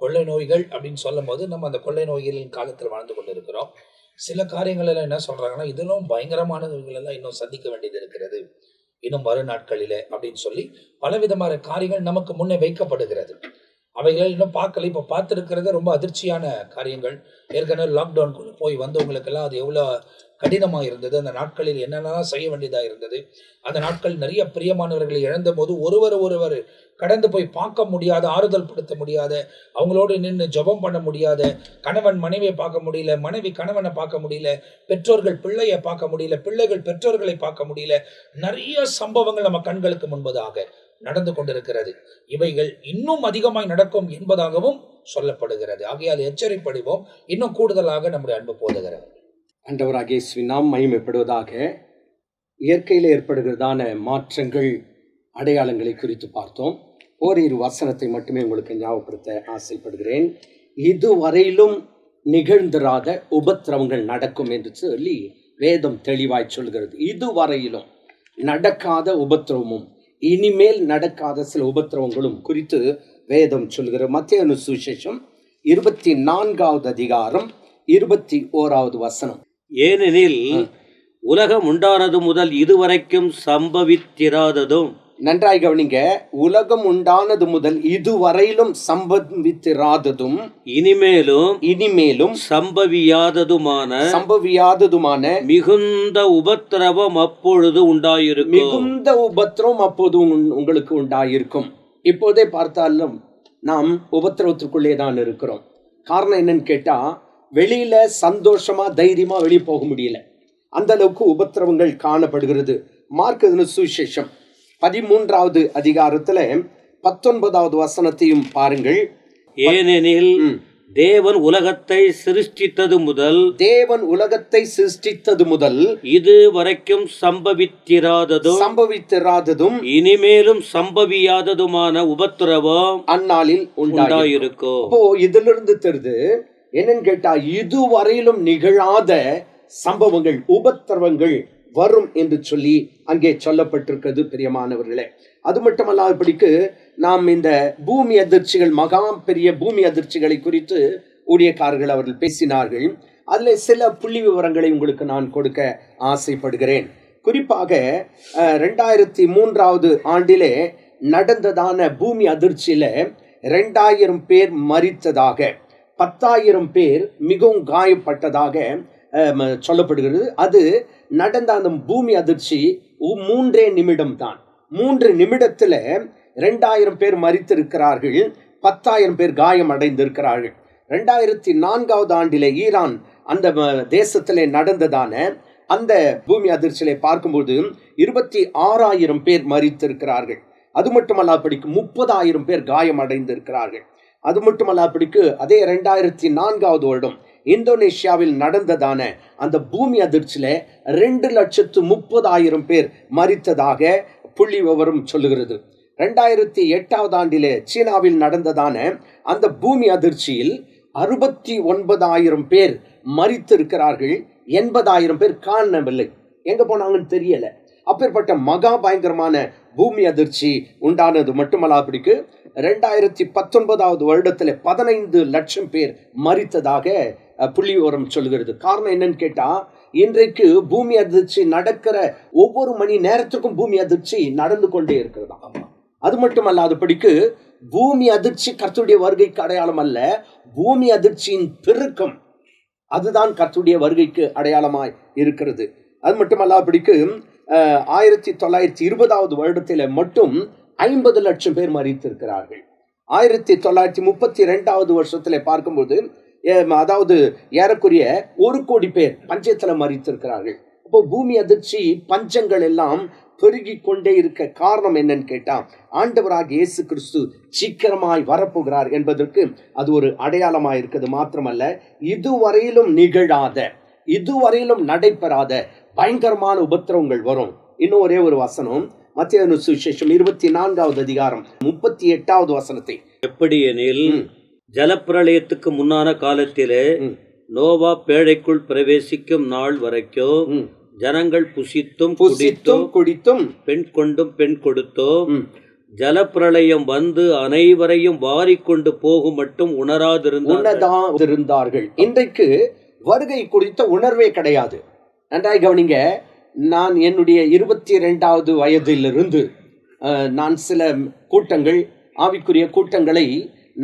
[SPEAKER 2] கொள்ளை நோய்கள் அப்படின்னு சொல்லும் போது நம்ம அந்த கொள்ளை நோய்களின் காலத்தில் வாழ்ந்து கொண்டு இருக்கிறோம். சில காரியங்கள் எல்லாம் என்ன சொல்றாங்கன்னா, இதெல்லாம் பயங்கரமானவர்கள் எல்லாம் இன்னும் சந்திக்க வேண்டியது இருக்கிறது இன்னும் வரும் நாட்களிலே அப்படின்னு சொல்லி பலவிதமான காரியங்கள் நமக்கு முன்னே வைக்கப்படுகிறது. அவைகளை இன்னும் பார்க்கல. இப்போ பார்த்துருக்கிறது ரொம்ப அதிர்ச்சியான காரியங்கள். ஏற்கனவே லாக்டவுனுக்குள்ள போய் வந்தவங்களுக்கெல்லாம் அது எவ்வளோ கடினமாக இருந்தது. அந்த நாட்களில் என்னென்னலாம் செய்ய வேண்டியதாக இருந்தது. அந்த நாட்கள் நிறைய பிரியமானவர்களை இழந்த போது ஒருவர் கடந்து போய் பார்க்க முடியாத, ஆறுதல் படுத்த முடியாத, அவங்களோடு நின்று ஜெபம் பண்ண முடியாத, கணவன் மனைவியை பார்க்க முடியல, மனைவி கணவனை பார்க்க முடியல, பெற்றோர்கள் பிள்ளையை பார்க்க முடியல, பிள்ளைகள் பெற்றோர்களை பார்க்க முடியல. நிறைய சம்பவங்கள் நம்ம கண்களுக்கு முன்பதாக நடந்து கொண்டிருக்கிறது. இவைகள் இன்னும் அதிகமாய் நடக்கும் என்பதாகவும் சொல்லப்படுகிறது. ஆகையால் எச்சரிப்படைவோம். இன்னும் கூடுதலாக நம்முடைய அன்பு போதுகிறது.
[SPEAKER 5] ஆண்டவராகிய இயேசுவின் நாமம் மகிமைப்படுவதாக. இயற்கையில் ஏற்படுகிறதான மாற்றங்கள், அடையாளங்களை குறித்து பார்த்தோம். ஓரிரு வசனத்தை மட்டுமே உங்களுக்கு ஞாபகப்படுத்த ஆசைப்படுகிறேன். இதுவரையிலும் நிகழ்ந்திராத உபத்திரவங்கள் நடக்கும் என்று சொல்லி வேதம் தெளிவாய் சொல்கிறது. இதுவரையிலும் நடக்காத உபத்திரவமும் இனிமேல் நடக்காத சில உபத்திரவங்களும் குறித்து வேதம் சொல்கிற மத்தேயு சுவிசேஷம் 24வது அதிகாரம் 21வது வசனம்.
[SPEAKER 3] ஏனெனில் உலகம் உண்டானது முதல் இதுவரைக்கும் சம்பவித்திராததும்,
[SPEAKER 5] நன்றாய் கவனிங்க, உலகம் உண்டானது முதல் இதுவரையிலும் சம்பவித்திராததும் இனிமேலும் சம்பவியாததுமான
[SPEAKER 3] மிகுந்த உபத்திரவம் அப்பொழுது உண்டாயிருக்கும்.
[SPEAKER 5] மிகுந்த உபத்திரவம் அப்போது உங்களுக்கு உண்டாயிருக்கும். இப்போதே பார்த்தாலும் நாம் உபத்திரவத்திற்குள்ளே தான் இருக்கிறோம். காரணம் என்னன்னு கேட்டா, வெளியில சந்தோஷமா தைரியமா வெளியே போக முடியல, அந்த அளவுக்கு உபத்திரவங்கள் காணப்படுகிறது. மார்க் எழுதின சுவிசேஷம் 13வது அதிகாரத்துல 19வது வசனத்தையும் பாருங்கள்.
[SPEAKER 3] ஏனெனில் தேவன் உலகத்தை சிருஷ்டித்தது முதல் இது வரைக்கும் சம்பவித்திராததும் இனிமேலும் சம்பவியாததுமான உபத்திரவம் அந்நாளில் உண்டாயிருக்கும்.
[SPEAKER 5] அப்போ இதிலிருந்து தெரிது என்னன்னு கேட்டா, இதுவரையிலும் நிகழாத சம்பவங்கள், உபத்திரவங்கள் வரும் என்று சொல்லி அங்கே சொல்லப்பட்டிருக்கிறது. பிரியமானவர்களே, அது மட்டுமல்லாதபடிக்கு நாம் இந்த பூமி அதிர்ச்சிகள், மகா பெரிய பூமி அதிர்ச்சிகளை குறித்து ஊழியக்காரர்கள் அவர்கள் பேசினார்கள். அதில் சில புள்ளி விவரங்களை உங்களுக்கு நான் கொடுக்க ஆசைப்படுகிறேன். குறிப்பாக 2003வது ஆண்டிலே நடந்ததான பூமி அதிர்ச்சியில 2000 பேர் மரித்ததாக, 10,000 பேர் மிகவும் காயப்பட்டதாக சொல்லப்படுகிறது. அது நடந்த அந்த பூமி அதிர்ச்சி 3 நிமிடம் தான். 3 நிமிடத்துல 2000 பேர் மரித்திருக்கிறார்கள், 10,000 பேர் காயம் அடைந்திருக்கிறார்கள். 2004வது ஆண்டிலே ஈரான் அந்த தேசத்திலே நடந்ததான அந்த பூமி அதிர்ச்சியிலே பார்க்கும்போது 26,000 பேர் மரித்திருக்கிறார்கள். அது மட்டுமல்லாதபடிக்கு 30,000 பேர் காயம் அடைந்திருக்கிறார்கள். அது மட்டுமல்லாதபடிக்கு அதே 2004வது வருடம் இந்தோனேஷியாவில் நடந்ததான அந்த பூமி அதிர்ச்சியில 2,30,000 பேர் மரித்ததாக புள்ளி விவரம் சொல்லுகிறது. 2008வது ஆண்டிலே சீனாவில் நடந்ததான அந்த பூமி அதிர்ச்சியில் 69,000 பேர் மரித்திருக்கிறார்கள், 80,000 பேர் காணவில்லை, எங்க போனாங்கன்னு தெரியல. அப்பேற்பட்ட மகா பயங்கரமான பூமி அதிர்ச்சி உண்டானது. மட்டுமல்லாதபடிக்கு 2019வது வருடத்துல 15 லட்சம் பேர் மரித்ததாக புள்ளி விவரம் சொல்கிறது. காரணம் என்னன்னு கேட்டா, இன்றைக்கு பூமி அதிர்ச்சி நடக்கிற ஒவ்வொரு மணி நேரத்துக்கும் பூமி அதிர்ச்சி நடந்து கொண்டே இருக்கிறதா. அது மட்டுமல்லாதபடிக்கு பூமி அதிர்ச்சி கர்த்தருடைய வருகைக்கு அடையாளம் அல்ல, பூமி அதிர்ச்சியின் பெருக்கம் அதுதான் கர்த்தருடைய வருகைக்கு அடையாளமாய் இருக்கிறது. அது மட்டுமல்லாதபடிக்கு 1920வது வருடத்தில் மட்டும் 50 லட்சம் பேர் மரித்திருக்கிறார்கள். 1932வது வருஷத்துல பார்க்கும்போது அதாவது ஏறக்குறைய 1 கோடி பேர் பஞ்சத்துல மரித்திருக்கிறார்கள். அப்போ பூமி அதிர்ச்சி, பஞ்சங்கள் எல்லாம் பெருகி கொண்டே இருக்க காரணம் என்னன்னு கேட்டா, ஆண்டவராகிய இயேசு கிறிஸ்து சீக்கிரமாய் வரப்போகிறார் என்பதற்கு அது ஒரு அடையாளமாய் இருக்கிறது. மாத்திரமல்ல, இதுவரையிலும் நிகழாத, இதுவரையிலும் நடைபெறாத பயங்கரமான உபத்திரவங்கள் வரும். இன்னும் ஒரே ஒரு வசனம், மத்தேயு சுவிசேஷம் 24வது அதிகாரம் 38வது வசனத்தை.
[SPEAKER 3] எப்படி எனில், ஜலப்பிரளயத்துக்கு முன்னான காலத்திலே நோவா பேழைக்குள் பிரவேசிக்கும் நாள் வரைக்கும் ஜனங்கள் புசித்தும் குடித்தும் பெண் கொண்டும் பெண் கொடுத்தோம் ஜலப்பிரளயம் வந்து அனைவரையும் வாரிக்கொண்டு போகும் மட்டும் உணராதிருந்தார்கள்.
[SPEAKER 5] இன்றைக்கு வருகை குறித்த உணர்வே கிடையாது. நன்றாய் கவனிங்க. நான் என்னுடைய 22வது வயதிலிருந்து நான் சில கூட்டங்கள், ஆவிக்குரிய கூட்டங்களை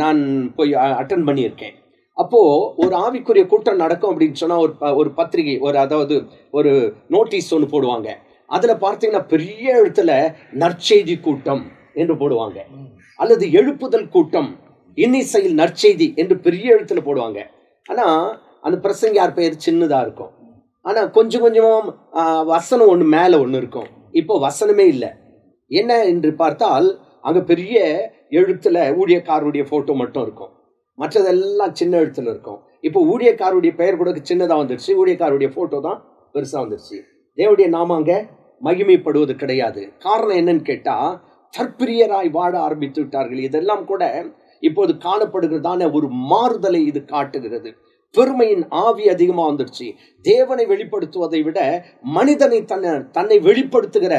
[SPEAKER 5] நான் போய் அட்டன் பண்ணியிருக்கேன். அப்போ ஒரு ஆவிக்குரிய கூட்டம் நடக்கும் அப்படின்னு சொன்னா ஒரு பத்திரிகை, அதாவது ஒரு நோட்டீஸ் ஒன்று போடுவாங்க. அதுல பார்த்தீங்கன்னா பெரிய எழுத்துல நற்செய்தி கூட்டம் என்று போடுவாங்க, அல்லது எழுப்புதல் கூட்டம், இன்னிசையில் நற்செய்தி என்று பெரிய எழுத்துல போடுவாங்க. ஆனா அந்த பிரசங்கியார் பெயர் சின்னதா இருக்கும். ஆனா கொஞ்சம் கொஞ்சமா வசனம் ஒண்ணு மேல ஒண்ணு இருக்கும். இப்போ வசனமே இல்லை. என்ன என்று பார்த்தால் அங்க பெரிய எழுத்துல ஊழியக்காரருடைய போட்டோ மட்டும் இருக்கும், மற்றதெல்லாம் சின்ன எழுத்துல இருக்கும். இப்போ ஊழியக்காரருடைய பெயர் கூட சின்னதா வந்துருச்சு, ஊழியக்காரருடைய போட்டோ தான் பெருசா வந்துருச்சு. தேவனுடைய நாம அங்க மகிமைப்படுவது கிடையாது. காரணம் என்னன்னு கேட்டா, தற்பிரியராய் வாழ ஆரம்பித்து விட்டார்கள். இதெல்லாம் கூட இப்போது காணப்படுகிறதான ஒரு மாறுதலை இது காட்டுகிறது. பெருமையின் ஆவி அதிகமா வந்துடுச்சு. தேவனை வெளிப்படுத்துவதை விட மனிதனை தன்னை வெளிப்படுத்துகிற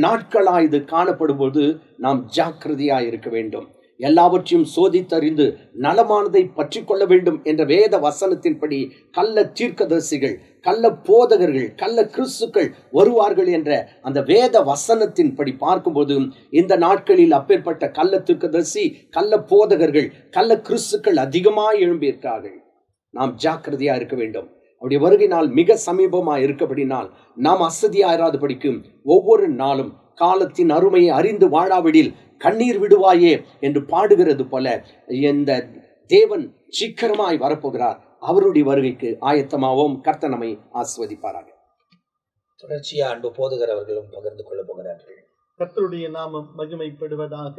[SPEAKER 5] நாட்களா இது காணப்படும் போது நாம் ஜாக்கிரதையா இருக்க வேண்டும். எல்லாவற்றையும் சோதித்தறிந்து நலமானதை பற்றி கொள்ள வேண்டும் என்ற வேத வசனத்தின்படி கள்ள தீர்க்கதரிசிகள், கள்ள போதகர்கள், கள்ள கிறிஸ்துக்கள் வருவார்கள் என்ற அந்த வேத வசனத்தின்படி பார்க்கும்போது இந்த நாட்களில் அப்பேற்பட்ட கள்ள தீர்க்கதரிசி, கள்ள போதகர்கள், கள்ள கிறிஸ்துக்கள் அதிகமாக எழும்பியிருக்கிறார்கள். நாம் ஜாக்கிரதையா இருக்க வேண்டும். அவருடைய வருகை நாள் மிக சமீபமா இருக்கபடினால் நாம் அசதியாயிராது படிக்கும் ஒவ்வொரு நாளும் காலத்தின் அருமையை அறிந்து வாழாவிடில் கண்ணீர் விடுவாயே என்று பாடுகிறது போல இந்த தேவன் சீக்கிரமாய் வரப்போகிறார். அவருடைய வருகைக்கு ஆயத்தமாவோம். கர்த்தர் நம்மை ஆசீர்வதிப்பாராக.
[SPEAKER 2] தொடர்ச்சியா அன்பு போதுகர் அவர்களும் பகிர்ந்து கொள்ள போகிறார்கள்.
[SPEAKER 6] கர்த்தருடைய நாமம் மகிமைப்படுவதாக.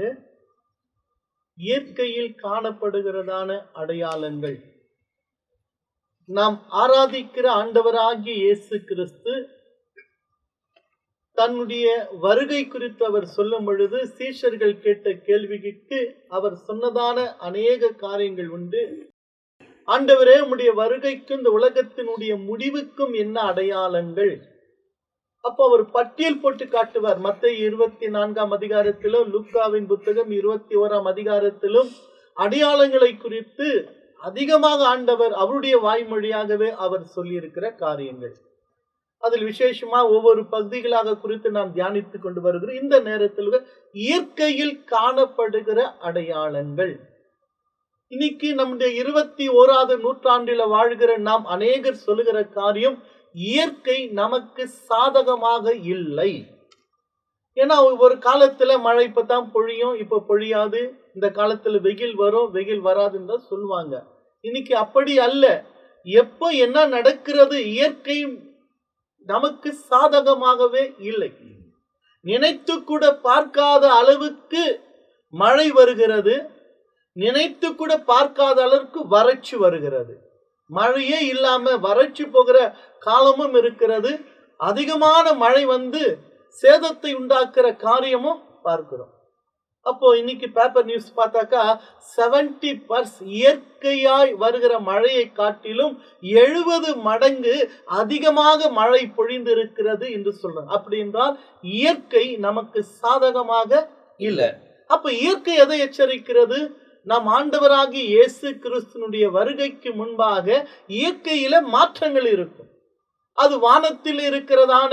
[SPEAKER 6] இயற்கையில் காணப்படுகிறதான அடையாளங்கள். நாம் ஆராதிக்கிற ஆண்டவராகிய இயேசு கிறிஸ்து தன்னுடைய வருகை குறித்து அவர் சொல்லும் பொழுது சீஷர்கள் கேட்ட கேள்விக்கு அவர் சொன்னதான அநேக காரியங்கள் உண்டு. ஆண்டவரே, உம்முடைய வருகைக்கும் இந்த உலகத்தினுடைய முடிவுக்கும் என்ன அடையாளங்கள்? அப்போ அவர் பட்டியல் போட்டு காட்டுவார். மத்தேயு 24 அதிகாரத்திலும் லூக்காவின் புத்தகம் 21 அதிகாரத்திலும் அடையாளங்களை குறித்து அதிகமாக ஆண்டவர் அவருடைய வாய்மொழியாகவே அவர் சொல்லியிருக்கிற காரியங்கள். அதில் விசேஷமா ஒவ்வொரு பகுதிகளாக குறித்து நாம் தியானித்துக் கொண்டு வருகிறோம். இந்த நேரத்தில் இயற்கையில் காணப்படுகிற அடையாளங்கள். இன்னைக்கு நம்முடைய 21வது நூற்றாண்டில வாழ்கிற நாம் அநேகர் சொல்லுகிற காரியம், இயற்கை நமக்கு சாதகமாக இல்லை. ஏன்னா ஒரு காலத்துல மழை இப்பதான் பொழியும், இப்ப பொழியாது. இந்த காலத்துல வெயில் வரும், வெயில் வராதுன்னு தான் சொல்லுவாங்க. இன்னைக்கு அப்படி அல்ல. எப்போ என்ன நடக்கிறது, இயற்கை நமக்கு சாதகமாகவே இல்லை. நினைத்து கூட பார்க்காத அளவுக்கு மழை வருகிறது, நினைத்து கூட பார்க்காத அளவுக்கு வறட்சி வருகிறது. மழையே இல்லாம வறட்சி போகிற காலமும் இருக்கிறது. அதிகமான மழை வந்து சேதத்தை உண்டாக்குற காரியமும் பார்க்கிறோம். அப்போ இன்னைக்கு பேப்பர் நியூஸ் பார்த்தாக்கா 70% இயற்கையாய் வருகிற மழையை காட்டிலும் 70 மடங்கு அதிகமாக மழை பொழிந்து இருக்கிறது என்று சொல்றாங்க. அப்படி என்றால் இயற்கை நமக்கு சாதகமாக இல்லை. அப்ப இயற்கை எதை எச்சரிக்கிறது? நம் ஆண்டவராகிய இயேசு கிறிஸ்துனுடைய வருகைக்கு முன்பாக இயற்கையில மாற்றங்கள் இருக்கும். அது வானத்தில் இருக்கிறதான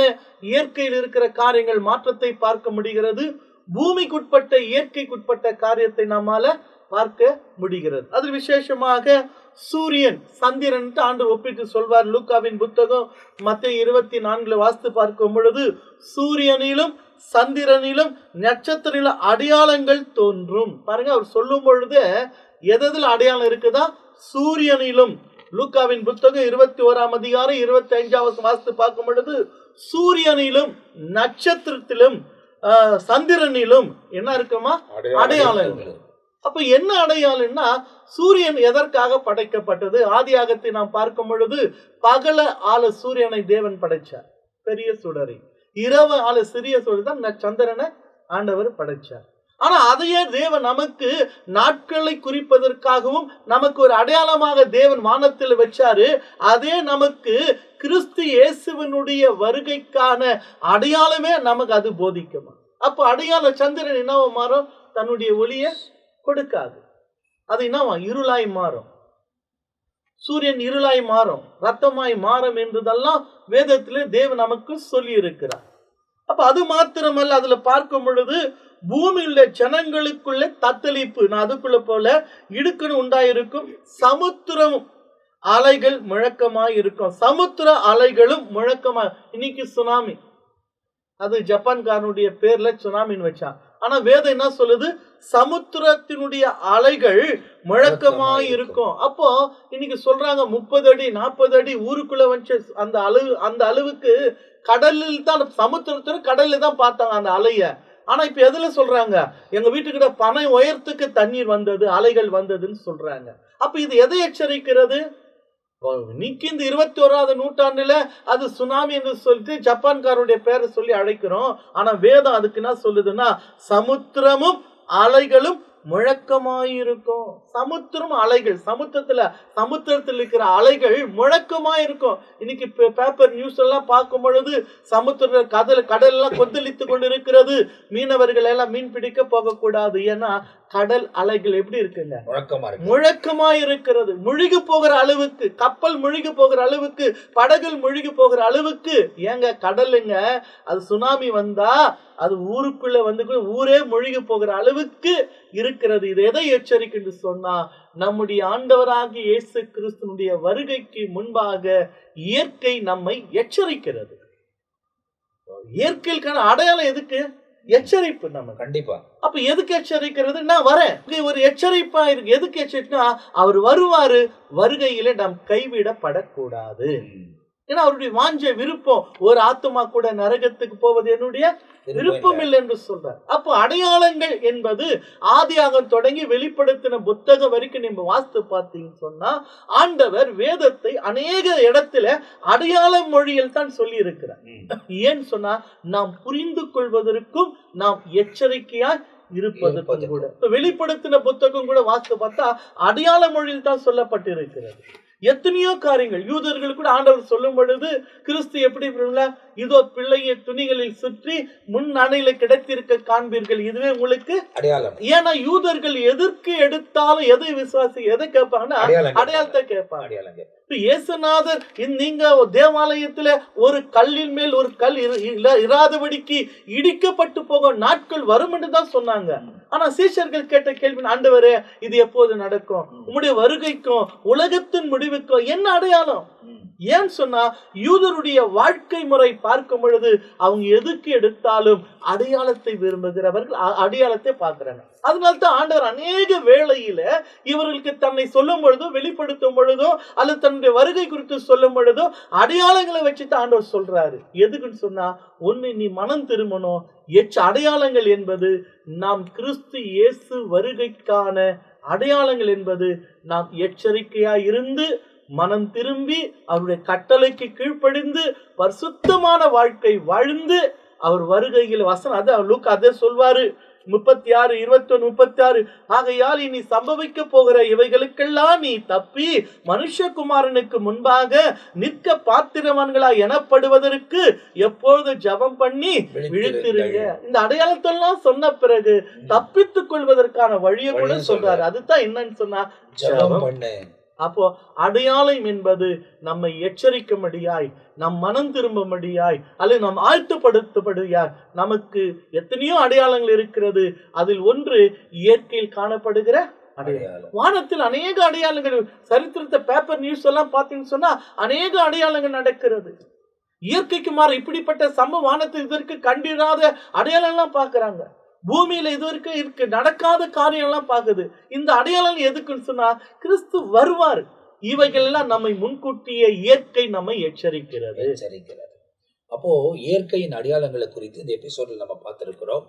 [SPEAKER 6] இயற்கையில் இருக்கிற காரியங்கள் மாற்றத்தை பார்க்க முடிகிறது. பூமிக்குட்பட்ட இயற்கைக்குட்பட்ட காரியத்தை நம்மால பார்க்க முடிகிறது. அது விசேஷமாக சூரியன், சந்திரன் ஆண்டவர் ஒப்பிட்டு சொல்வார். லூக்காவின் புத்தகம் மத்தேயு 24 வாசித்து பார்க்கும் பொழுது சூரியனிலும் சந்திரனிலும் நட்சத்திரனிலும் அடையாளங்கள் தோன்றும். பாருங்க, அவர் சொல்லும் பொழுது எதில் அடையாளம் இருக்குதா? சூரியனிலும். லூக்காவின் புத்தகம் 21 அதிகாரம் 25 வாசித்து பார்க்கும் பொழுது சூரியனிலும் நட்சத்திரத்திலும் சந்திரனிலும் என்ன இருக்குமா? அடையாளங்கள். அப்ப என்ன அடையாளம்னா, சூரியன் எதற்காக படைக்கப்பட்டது? ஆதியாகத்தை நாம் பார்க்கும் பொழுது பகல ஆள சூரியனை தேவன் படைச்சார், பெரிய சுடரை. இரவு ஆள சிறிய சுடர் தான் சந்திரனை ஆண்டவர் படைச்சார். ஆனா அதையே தேவன் நமக்கு நாட்களை குறிப்பதற்காகவும் நமக்கு ஒரு அடையாளமாக தேவன் வானத்தில் வச்சாரு. அதே நமக்கு கிறிஸ்து இயேசுவினுடைய வருகைக்கான அடையாளமே நமக்கு அது போதிக்குமா? அப்ப அடையாள சந்திரன் என்னவா மாறும்? தன்னுடைய ஒளிய கொடுக்காது. அது என்னவா? இருளாய் மாறும். சூரியன் இருளாய் மாறும், ரத்தமாய் மாறும் என்றதெல்லாம் வேதத்திலே தேவன் நமக்கு சொல்லி இருக்கிறார். அப்ப அது மாத்திரமல்ல, அதுல பார்க்கும் பொழுது பூமியுள்ள ஜனங்களுக்குள்ள தத்தளிப்பு. நான் அதுக்குள்ள போல இடுக்கணு உண்டாயிருக்கும். சமுத்திரம் அலைகள் முழக்கமாய் இருக்கும். சமுத்திர அலைகளும் முழக்கமாய். இன்னைக்கு சுனாமி, அது ஜப்பான்காரனுடைய பேர்ல சுனாமின்னு வச்சான். ஆனா வேதம் என்ன சொல்லுது? சமுத்திரத்தினுடைய அலைகள் முழக்கமாய் இருக்கும். அப்போ இன்னைக்கு சொல்றாங்க 30 அடி 40 அடி ஊருக்குள்ள வந்து அந்த அளவுக்கு கடலில் தான், சமுத்திரத்துல கடல்ல தான் பார்த்தாங்க அந்த அலைய. ஆனா இப்ப எதுல சொல்றாங்க? எங்க வீட்டுக்கிட்ட பனை உயரத்துக்கு தண்ணீர் வந்தது, அலைகள் வந்ததுன்னு சொல்றாங்க. அப்ப இது எதை எச்சரிக்கிறது? இன்னைக்கு இந்த 21வது நூற்றாண்டுல அது சுனாமி என்று சொல்லிட்டு ஜப்பான்காரனுடைய பேரை சொல்லி அழைக்கிறோம். ஆனா வேதம் அதுக்கு என்ன சொல்லுதுன்னா, சமுத்திரமும் அலைகளும் முழக்கமாயிருக்கும். சமுத்திரம் அலைகள், சமுத்திரத்தில் இருக்கிற அலைகள் முழக்கமாயிருக்கும். இன்னைக்கு பேப்பர் நியூஸ் எல்லாம் பார்க்கும் பொழுது சமுத்திர கடல் எல்லாம் கொந்தளித்து கொண்டு இருக்கிறது. மீனவர்கள் எல்லாம் மீன் பிடிக்க போகக்கூடாது. ஏன்னா கடல் அலைகள் எப்படி இருக்குங்க? முழக்கமா இருக்கிறது. முழுகி போகிற அளவுக்கு, கப்பல் முழுகி போகிற அளவுக்கு, படகுகள் முழுகி போகிற அளவுக்கு. ஏங்க கடலுங்க, அது சுனாமி வந்தா அது ஊருக்குள்ள வந்து ஊரே முழுகி போகிற அளவுக்கு இருக்கிறது. இது எதை எச்சரிக்கை சொன்னா, நம்முடைய ஆண்டவராகிய இயேசு கிறிஸ்துனுடைய வருகைக்கு முன்பாக இயற்கை நம்மை எச்சரிக்கிறது. இயற்கைக்கான அடையாளம் எதுக்கு? எச்சரிப்பு நம்ம.
[SPEAKER 2] கண்டிப்பா.
[SPEAKER 6] அப்ப எதுக்கு எச்சரிக்கிறது? நான் வரேன், ஒரு எச்சரிப்பா இருக்கு. எதுக்கு எச்சரிக்கா? அவர் வருவாரு, வருகையில நாம் கைவிடப்படக்கூடாது. ஏன்னா அவருடைய வாஞ்ச விருப்பம் ஒரு ஆத்துமா கூட நரகத்துக்கு போவது என்னுடைய விருப்பம் இல்லை என்று சொல்றார். அப்போ அடையாளங்கள் என்பது ஆதியாகமம் தொடங்கி வெளிப்படுத்தின புத்தகம் வரைக்கும் நீங்க வாஸ்து பார்த்தீங்கன்னு சொன்னா, ஆண்டவர் வேதத்தை அநேக இடத்துல அடையாள மொழியில் தான் சொல்லி இருக்கிறார். ஏன்னு சொன்னா நாம் புரிந்து கொள்வதற்கும் நாம் எச்சரிக்கையா இருப்பதற்கும் கூட. வெளிப்படுத்தின புத்தகம் கூட வாஸ்து பார்த்தா அடையாள மொழியில் தான் சொல்லப்பட்டிருக்கிறது. எத்தனையோ காரியங்கள் யூதர்கள் கூட ஆண்டவர் சொல்லும் பொழுது, கிறிஸ்து எப்படி இதோ பிள்ளையை துணிகளில் சுற்றி முன் அணையில கிடைத்திருக்க காண்பீர்கள், இதுவே உங்களுக்கு
[SPEAKER 2] அடையாளம்.
[SPEAKER 6] ஏன்னா யூதர்கள் எதற்கு எடுத்தாலும் எதை விசுவாசி எதை கேட்பாங்கன்னா அடையாளத்தை கேட்பாங்க. இயேசுநாதர் நீங்க தேவாலயத்துல ஒரு கல்லின் மேல் ஒரு கல் இராதபடிக்கு இடிக்கப்பட்டு போக நாட்கள் வரும் என்று தான் சொன்னாங்க. ஆனா சீஷர்கள் கேட்ட கேள்வி, ஆண்டவரே இது எப்போது நடக்கும்? உம்முடைய வருகைக்கும் உலகத்தின் முடிவுக்கும் என்ன அடையாளம்? ஏன் சொன்னா யூதருடைய வாழ்க்கை முறை பார்க்கும் பொழுது அவங்க எதுக்கு எடுத்தாலும் அடையாளத்தை விரும்புகிறவர்கள், அடையாளத்தை பார்க்கிறாங்க. அதனால்தான் ஆண்டவர் அநேக வேளையில இவர்களுக்கு தன்னை சொல்லும் பொழுதோ வெளிப்படுத்தும் பொழுதோ அல்லது தன்னுடைய வருகை குறித்து சொல்லும் பொழுதோ அடையாளங்களை வச்சுட்டு ஆண்டவர் சொல்றாரு. எதுக்குன்னு சொன்னா, ஒண்ணு நீ மனம் திரும்பணும். அடையாளங்கள் என்பது நாம் கிறிஸ்து இயேசு வருகைக்கான அடையாளங்கள் என்பது நாம் எச்சரிக்கையா இருந்து மனம் திரும்பி அவருடைய கட்டளைக்கு கீழ்ப்படிந்து பரிசுத்தமான வாழ்க்கை வாழ்ந்து அவர் வருகையில் வசனம் அது லூக்கா அதே சொல்வாரு 36, 21, 36. ஆகையால் இனி சம்பவிக்க போகிற இவைகளுக்கெல்லாம் நீ தப்பி மனுஷகுமாரனுக்கு முன்பாக நிற்க பாத்திரவான்களா எனப்படுவதற்கு எப்பொழுது ஜெபம் பண்ணி விழித்திருங்க. இந்த அடையாளத்தெல்லாம் சொன்ன பிறகு தப்பித்துக் கொள்வதற்கான வழியை கூட சொல்றாரு. அதுதான் என்னன்னு சொன்னா ஜெபம் பண்ணு. அப்போ அடையாளம் என்பது நம்மை எச்சரிக்கும்படியாய், நம் மனம் திரும்பும்படியாய் அல்லது நம் ஆழ்த்தப்படுத்தபடியாய் நமக்கு எத்தனையோ அடையாளங்கள் இருக்கிறது. அதில் ஒன்று இயற்கையில் காணப்படுகிற அடையாளம். வானத்தில் அநேக அடையாளங்கள், சரித்திரத்தை பேப்பர் நியூஸ் எல்லாம் பார்த்தீங்கன்னு சொன்னா அநேக அடையாளங்கள் நடக்கிறது. இயற்கைக்கு மாற இப்படிப்பட்ட சம்பவம் வானத்தில் இதற்கு கண்டிராத அடையாளம் எல்லாம் பார்க்கிறாங்க. பூமியில இதுவரைக்கும் இருக்கு நடக்காத காரியம் எல்லாம் பார்க்குது. இந்த அடையாளம் எதுக்குன்னு சொன்னா கிறிஸ்து வருவார். இவைகள் எல்லாம் நம்மை முன்கூட்டியே இயற்கை நம்மை எச்சரிக்கிறது.
[SPEAKER 2] அப்போ இயற்கையின் அடையாளங்களை குறித்து இந்த எபிசோடில் நம்ம பார்த்திருக்கிறோம்.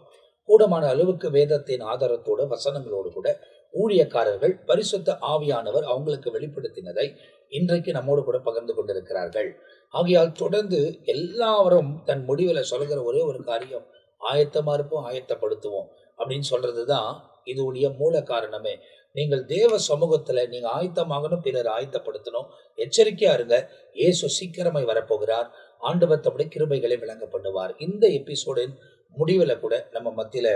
[SPEAKER 2] கூடமான அளவுக்கு வேதத்தின் ஆதாரத்தோட வசனங்களோடு கூட ஊழியக்காரர்கள் பரிசுத்த ஆவியானவர் அவங்களுக்கு வெளிப்படுத்தினதை இன்றைக்கு நம்மோடு கூட பகிர்ந்து கொண்டிருக்கிறார்கள். ஆகையால் தொடர்ந்து எல்லாரும் தன் முடிவுல சொல்கிற ஒரே ஒரு காரியம், ஆயத்தமா இருப்போம், ஆயத்தப்படுத்துவோம் அப்படின்னு சொல்றதுதான் இதுடைய மூல காரணமே. நீங்கள் தேவ சமூகத்துல நீங்க ஆயத்தமாகணும், பிறர் ஆயத்தப்படுத்தணும். எச்சரிக்கையா இருங்க. இயேசு சீக்கிரமாய் வரப்போகிறார். ஆண்டவர் தம்முடைய கிருபைகளை விளங்க பண்ணுவார். இந்த எபிசோடின் முடிவுல கூட நம்ம மத்தியில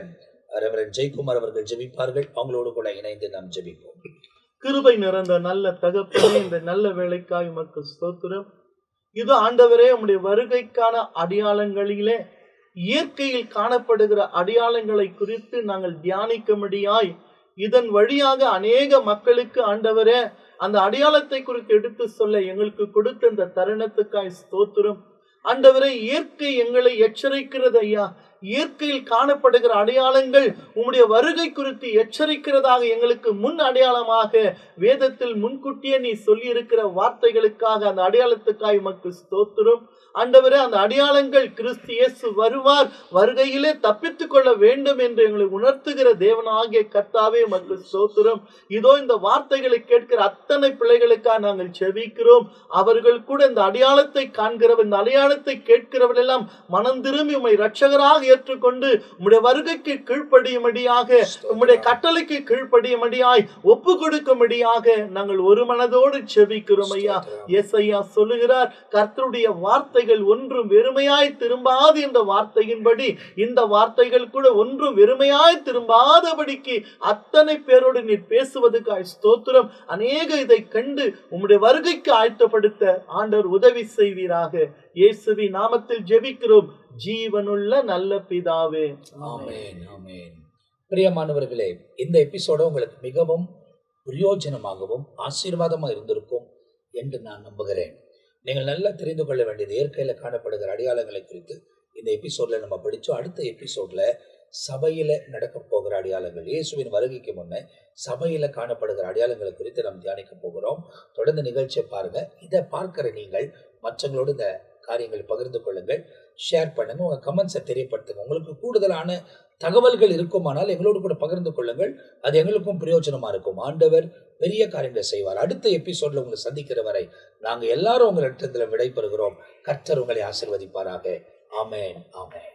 [SPEAKER 2] ரெவரண்ட் ஜெயக்குமார் அவர்கள் ஜெபிப்பார்கள். அவங்களோடு கூட இணைந்து நாம் ஜெபிப்போம்.
[SPEAKER 6] கிருபை நிறைந்த நல்ல தகப்பனே, இந்த நல்ல வேலைக்காய் உமக்கு ஸ்தோத்திரம். இது ஆண்டவரே உம்முடைய வருகைக்கான அடையாளங்களிலே இயற்கையில் காணப்படுகிற அடையாளங்களை குறித்து நாங்கள் தியானிக்கும்படியாய் இதன் வழியாக அநேக மக்களுக்கு ஆண்டவரே அந்த அடையாளத்தை குறித்து எடுத்து சொல்ல எங்களுக்கு கொடுத்த இந்த தருணத்துக்காய் ஸ்தோத்திரம். ஆண்டவரே, இயற்கை எங்களை எச்சரிக்கிறது ஐயா. இயற்கையில் காணப்படுகிற அடையாளங்கள் உம்முடைய வருகை குறித்து எச்சரிக்கிறதாக எங்களுக்கு முன் அடையாளமாக வேதத்தில் முன்கூட்டியே நீ சொல்லி இருக்கிற வார்த்தைகளுக்காக அந்த அடையாளத்துக்காய் உமக்கு ஸ்தோத்திரம். ஆண்டவரே, அந்த அடையாளங்கள் கிறிஸ்து இயேசு வருவார், வருகையிலே தப்பித்துக் கொள்ள வேண்டும் என்று எங்களை உணர்த்துகிற தேவனாகிய கர்த்தாவே உமக்கு ஸ்தோத்திரம். இதோ இந்த வார்த்தைகளை கேட்கிற அத்தனை பிள்ளைகளுக்காக நாங்கள் செபிக்கிறோம். அவர்கள் கூட இந்த அடையாளத்தை காண்கிறவர், இந்த அடையாளத்தை கேட்கிறவர்கள் எல்லாம் மனம் திரும்பி உம்மை இரட்சகராக ஏற்றுக்கொண்டு உம்முடைய வருகைக்கு கீழ்ப்படியும்படியாக, உம்முடைய கட்டளைக்கு கீழ்ப்படியும்படியாய் ஒப்பு கொடுக்கும்படியாக நாங்கள் ஒரு மனதோடு செபிக்கிறோம் ஐயா. ஏசாயா சொல்லுகிறார், கர்த்தருடைய வார்த்தை ஒன்றும் வெறுமையாய் திரும்பாது என்ற வார்த்தையின்படி இந்த வார்த்தைகள் கூட ஒன்றும் வெறுமையாய் திரும்பாதபடிக்கு அத்தனை பேரோடு நீர் பேசுவதற்காய் ஸ்தோத்திரம். அநேக இதை கண்டு உம்முடைய வருகைக்கு ஆயத்தப்படுத்த ஆண்டவர் உதவி செய்வீராக. இயேசுவின் நாமத்தில் ஜெபிக்கிறோம் ஜீவனுள்ள நல்ல பிதாவே,
[SPEAKER 2] ஆமென், ஆமென். பிரியமானவர்களே, இந்த எபிசோட உங்களுக்கு மிகவும் பிரயோஜனமாகவும் ஆசீர்வாதமாக இருந்திருக்கும் என்று நான் நம்புகிறேன். நீங்கள் நல்லா தெரிந்து கொள்ள வேண்டியது, இயற்கையில் காணப்படுகிற அடையாளங்களை குறித்து இந்த எபிசோட்ல நம்ம படிச்சோம். அடுத்த எபிசோட்ல சபையில நடக்க போகிற அடையாளங்கள், இயேசுவின் வருகைக்கு முன்னே சபையில காணப்படுகிற அடையாளங்களை குறித்து நாம் தியானிக்க போகிறோம். தொடர்ந்து நிகழ்ச்சியை பாருங்க. இதை பார்க்கிற நீங்கள் மற்றவங்களோடு இந்த காரியங்களை பகிர்ந்து கொள்ளுங்கள், ஷேர் பண்ணுங்க, உங்க கமெண்ட்ஸை தெரியப்படுத்துங்க. உங்களுக்கு கூடுதலான தகவல்கள் இருக்குமானால் எங்களோடு கூட பகிர்ந்து கொள்ளுங்கள். அது எங்களுக்கும் பிரயோஜனமா இருக்கும். ஆண்டவர் பெரிய காரியங்களை செய்வார். அடுத்த எபிசோட்ல உங்களை சந்திக்கிற வரை நாங்கள் எல்லாரும் உங்களிடத்தில் விடைபெறுகிறோம். கர்த்தர் உங்களை ஆசீர்வதிப்பாராக. ஆமென், ஆமென்.